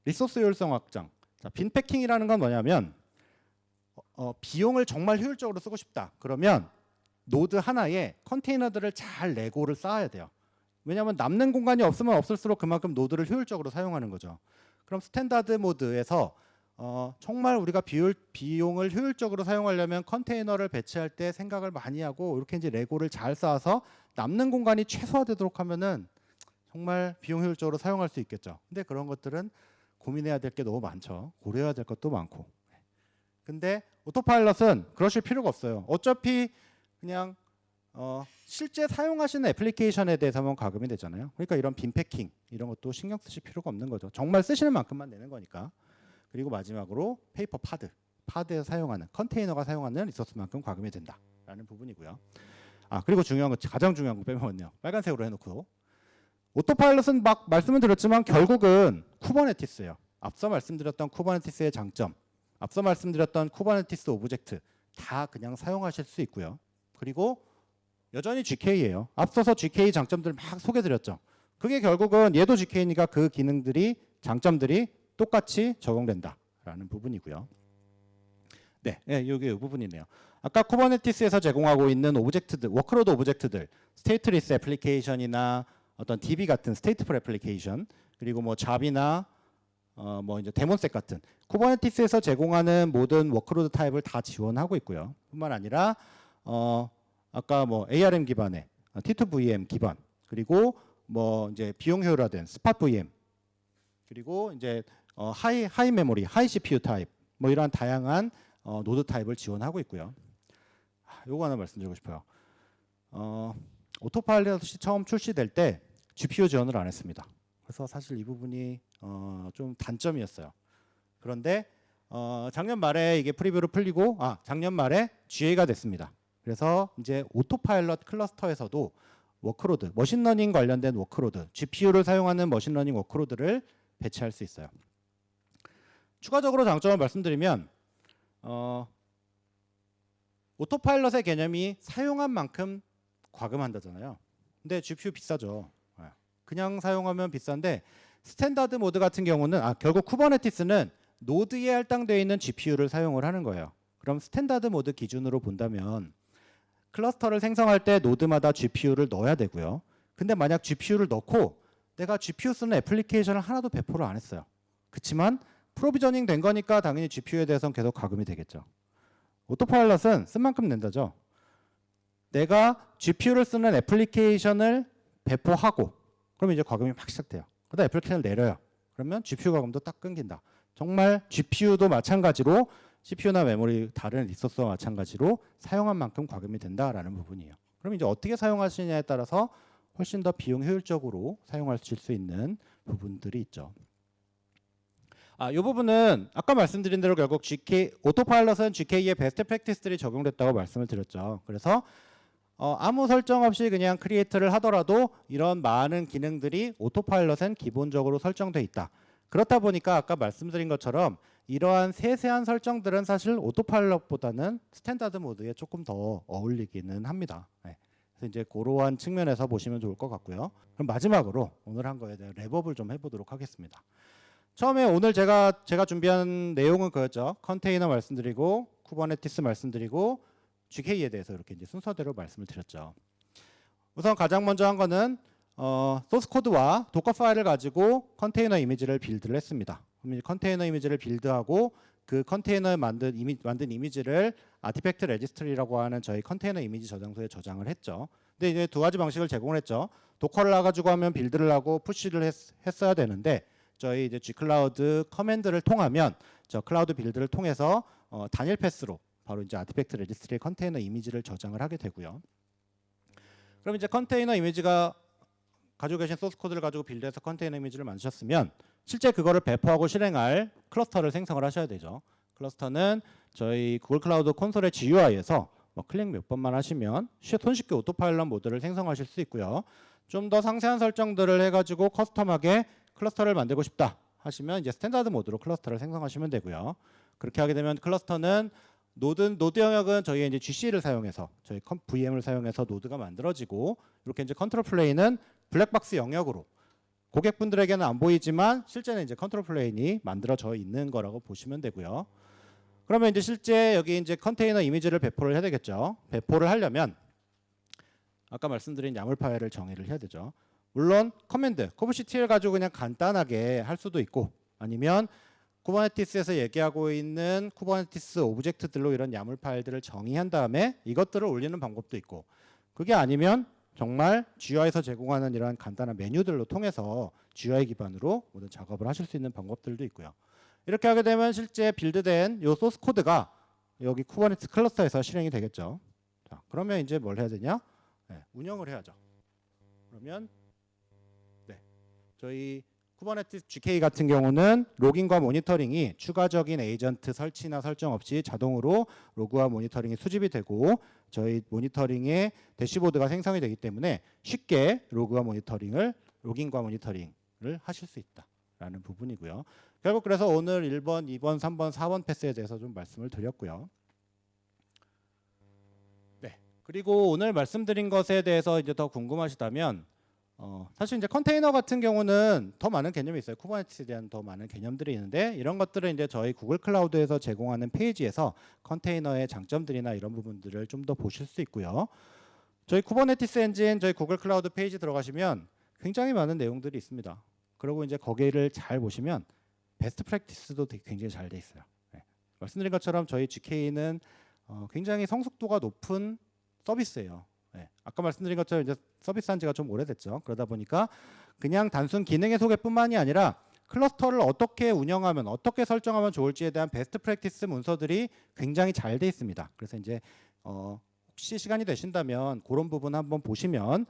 Speaker 2: 리소스 효율성 확장. 자, 빈 패킹이라는 건 뭐냐면 비용을 정말 효율적으로 쓰고 싶다. 그러면 노드 하나에 컨테이너들을 잘 레고를 쌓아야 돼요. 왜냐하면 남는 공간이 없으면 없을수록 그만큼 노드를 효율적으로 사용하는 거죠. 그럼 스탠다드 모드에서 정말 우리가 비용을 효율적으로 사용하려면 컨테이너를 배치할 때 생각을 많이 하고 이렇게 이제 레고를 잘 쌓아서 남는 공간이 최소화되도록 하면은 정말 비용 효율적으로 사용할 수 있겠죠. 근데 그런 것들은 고민해야 될 게 너무 많죠. 고려해야 될 것도 많고. 근데 오토파일럿은 그러실 필요가 없어요. 어차피 그냥 실제 사용하시는 애플리케이션에 대해서만 가금이 되잖아요. 그러니까 이런 빈 패킹 이런 것도 신경 쓰실 필요가 없는 거죠. 정말 쓰시는 만큼만 내는 거니까. 그리고 마지막으로 페이퍼 파드에서 사용하는 컨테이너가 사용하는 리소스만큼 과금이 된다라는 부분이고요. 그리고 중요한 거, 가장 중요한 거 빼면요. 빨간색으로 해놓고 오토파일럿은 막 말씀을 드렸지만 결국은 쿠버네티스예요. 앞서 말씀드렸던 쿠버네티스의 장점, 앞서 말씀드렸던 쿠버네티스 오브젝트 다 그냥 사용하실 수 있고요. 그리고 여전히 GK예요. 앞서서 GK 장점들 막 소개드렸죠. 그게 결국은 얘도 GK니까 그 기능들이 장점들이 똑같이 적용된다라는 부분이고요. 여기 이 부분이네요. 아까 쿠버네티스에서 제공하고 있는 오브젝트들, 워크로드 오브젝트들, 스테이트리스 애플리케이션이나 어떤 DB 같은 스테이트풀 애플리케이션, 그리고 뭐 잡이나 뭐 이제 데몬셋 같은 쿠버네티스에서 제공하는 모든 워크로드 타입을 다 지원하고 있고요. 뿐만 아니라 아까 뭐 ARM 기반의 T2VM 기반, 그리고 뭐 이제 비용 효율화된 스팟 VM, 그리고 이제 하이 메모리, 하이 CPU 타입, 뭐 이러한 다양한 노드 타입을 지원하고 있고요. 요거 하나 말씀드리고 싶어요. 오토파일럿이 처음 출시될 때 GPU 지원을 안 했습니다. 그래서 사실 이 부분이 좀 단점이었어요. 그런데 작년 말에 이게 프리뷰로 풀리고 작년 말에 GA가 됐습니다. 그래서 이제 오토파일럿 클러스터에서도 워크로드, 머신러닝 관련된 워크로드, GPU를 사용하는 머신러닝 워크로드를 배치할 수 있어요. 추가적으로 장점을 말씀드리면 오토파일럿의 개념이 사용한 만큼 과금한다잖아요. 근데 GPU 비싸죠. 그냥 사용하면 비싼데 스탠다드 모드 같은 경우는 결국 쿠버네티스는 노드에 할당되어 있는 GPU를 사용을 하는 거예요. 그럼 스탠다드 모드 기준으로 본다면 클러스터를 생성할 때 노드마다 GPU를 넣어야 되고요. 근데 만약 GPU를 넣고 내가 GPU 쓰는 애플리케이션을 하나도 배포를 안 했어요. 그렇지만 프로비저닝 된 거니까 당연히 GPU에 대해서는 계속 가금이 되겠죠. 오토파일럿은 쓴 만큼 낸다죠. 내가 GPU를 쓰는 애플리케이션을 배포하고 그러면 이제 과금이 막 시작돼요. 그러다 애플리케이션을 내려요. 그러면 GPU 과금도 딱 끊긴다. 정말 GPU도 마찬가지로 CPU나 메모리 다른 리소스와 마찬가지로 사용한 만큼 과금이 된다라는 부분이에요. 그럼 이제 어떻게 사용하시냐에 따라서 훨씬 더 비용 효율적으로 사용하실 수 있는 부분들이 있죠. 이 부분은 아까 말씀드린 대로 결국 오토파일럿은 GK의 베스트 프랙티스들이 적용됐다고 말씀을 드렸죠. 그래서 아무 설정 없이 그냥 크리에이트를 하더라도 이런 많은 기능들이 오토파일럿엔 기본적으로 설정돼 있다. 그렇다 보니까 아까 말씀드린 것처럼 이러한 세세한 설정들은 사실 오토파일럿보다는 스탠다드 모드에 조금 더 어울리기는 합니다. 네. 그래서 이제 그러한 측면에서 보시면 좋을 것 같고요. 그럼 마지막으로 오늘 한 거에 대해 랩업을 좀 해보도록 하겠습니다. 처음에 오늘 제가 준비한 내용은 그였죠. 컨테이너 말씀드리고 쿠버네티스 말씀드리고 GK에 대해서 이렇게 이제 순서대로 말씀을 드렸죠. 우선 가장 먼저 한 거는 소스 코드와 도커 파일을 가지고 컨테이너 이미지를 빌드를 했습니다. 그럼 컨테이너 이미지를 빌드하고 그 컨테이너에 만든 이미지를 아티팩트 레지스트리라고 하는 저희 컨테이너 이미지 저장소에 저장을 했죠. 근데 이제 두 가지 방식을 제공을 했죠. 도커를 놔가지고 하면 빌드를 하고 푸시를 했어야 되는데 저희 이제 G클라우드 커맨드를 통하면 저 클라우드 빌드를 통해서 단일 패스로 바로 이제 아티팩트 레지스트리 컨테이너 이미지를 저장을 하게 되고요. 그럼 이제 컨테이너 이미지가 가지고 계신 소스 코드를 가지고 빌드해서 컨테이너 이미지를 만드셨으면 실제 그거를 배포하고 실행할 클러스터를 생성을 하셔야 되죠. 클러스터는 저희 구글 클라우드 콘솔의 GUI에서 클릭 몇 번만 하시면 손쉽게 오토파일럿 모드를 생성하실 수 있고요. 좀 더 상세한 설정들을 해가지고 커스텀하게 클러스터를 만들고 싶다 하시면 이제 스탠다드 모드로 클러스터를 생성하시면 되고요. 그렇게 하게 되면 클러스터는 노드 영역은 저희 이제 GC를 사용해서 저희 VM을 사용해서 노드가 만들어지고 이렇게 이제 컨트롤 플레인은 블랙박스 영역으로 고객분들에게는 안 보이지만 실제는 이제 컨트롤 플레인이 만들어져 있는 거라고 보시면 되고요. 그러면 이제 실제 여기 이제 컨테이너 이미지를 배포를 해야 되겠죠. 배포를 하려면 아까 말씀드린 야물 파일을 정의를 해야 되죠. 물론 커맨드 kubectl 가지고 그냥 간단하게 할 수도 있고 아니면 쿠버네티스에서 얘기하고 있는 쿠버네티스 오브젝트들로 이런 야물 파일들을 정의한 다음에 이것들을 올리는 방법도 있고 그게 아니면 정말 GUI에서 제공하는 이러한 간단한 메뉴들로 통해서 GUI 기반으로 모든 작업을 하실 수 있는 방법들도 있고요. 이렇게 하게 되면 실제 빌드된 이 소스 코드가 여기 쿠버네티스 클러스터에서 실행이 되겠죠. 자, 그러면 이제 뭘 해야 되냐? 네, 운영을 해야죠. 그러면 저희 쿠버네티스 GK 같은 경우는 로깅과 모니터링이 추가적인 에이전트 설치나 설정 없이 자동으로 로그와 모니터링이 수집이 되고 저희 모니터링의 대시보드가 생성이 되기 때문에 쉽게 로깅과 모니터링을 하실 수 있다라는 부분이고요. 결국 그래서 오늘 1번, 2번, 3번, 4번 패스에 대해서 좀 말씀을 드렸고요. 네. 그리고 오늘 말씀드린 것에 대해서 이제 더 궁금하시다면 사실 이제 컨테이너 같은 경우는 더 많은 개념이 있어요. 쿠버네티스에 대한 더 많은 개념들이 있는데 이런 것들은 이제 저희 구글 클라우드에서 제공하는 페이지에서 컨테이너의 장점들이나 이런 부분들을 좀 더 보실 수 있고요. 저희 쿠버네티스 엔진 저희 구글 클라우드 페이지 들어가시면 굉장히 많은 내용들이 있습니다. 그리고 이제 거기를 잘 보시면 베스트 프랙티스도 굉장히 잘 돼 있어요. 네. 말씀드린 것처럼 저희 GK는 굉장히 성숙도가 높은 서비스예요. 네. 아까 말씀드린 것처럼 이제 서비스한 지가 좀 오래됐죠. 그러다 보니까 그냥 단순 기능의 소개뿐만이 아니라 클러스터를 어떻게 운영하면 어떻게 설정하면 좋을지에 대한 베스트 프랙티스 문서들이 굉장히 잘 돼 있습니다. 그래서 이제 혹시 시간이 되신다면 그런 부분 한번 보시면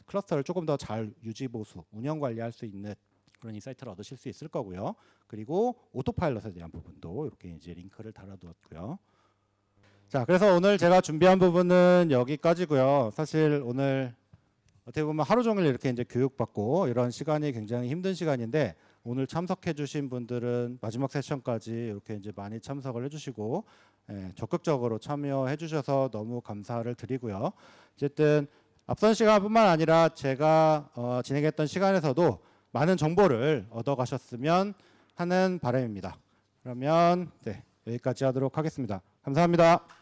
Speaker 2: 클러스터를 조금 더 잘 유지 보수, 운영 관리할 수 있는 그런 인사이트를 얻으실 수 있을 거고요. 그리고 오토파일럿에 대한 부분도 이렇게 이제 링크를 달아두었고요. 자, 그래서 오늘 제가 준비한 부분은 여기까지고요. 사실 오늘 어떻게 보면 하루 종일 이렇게 이제 교육받고 이런 시간이 굉장히 힘든 시간인데 오늘 참석해주신 분들은 마지막 세션까지 이렇게 이제 많이 참석을 해주시고 적극적으로 참여해주셔서 너무 감사를 드리고요. 어쨌든 앞선 시간뿐만 아니라 제가 진행했던 시간에서도 많은 정보를 얻어가셨으면 하는 바람입니다. 그러면 네, 여기까지 하도록 하겠습니다. 감사합니다.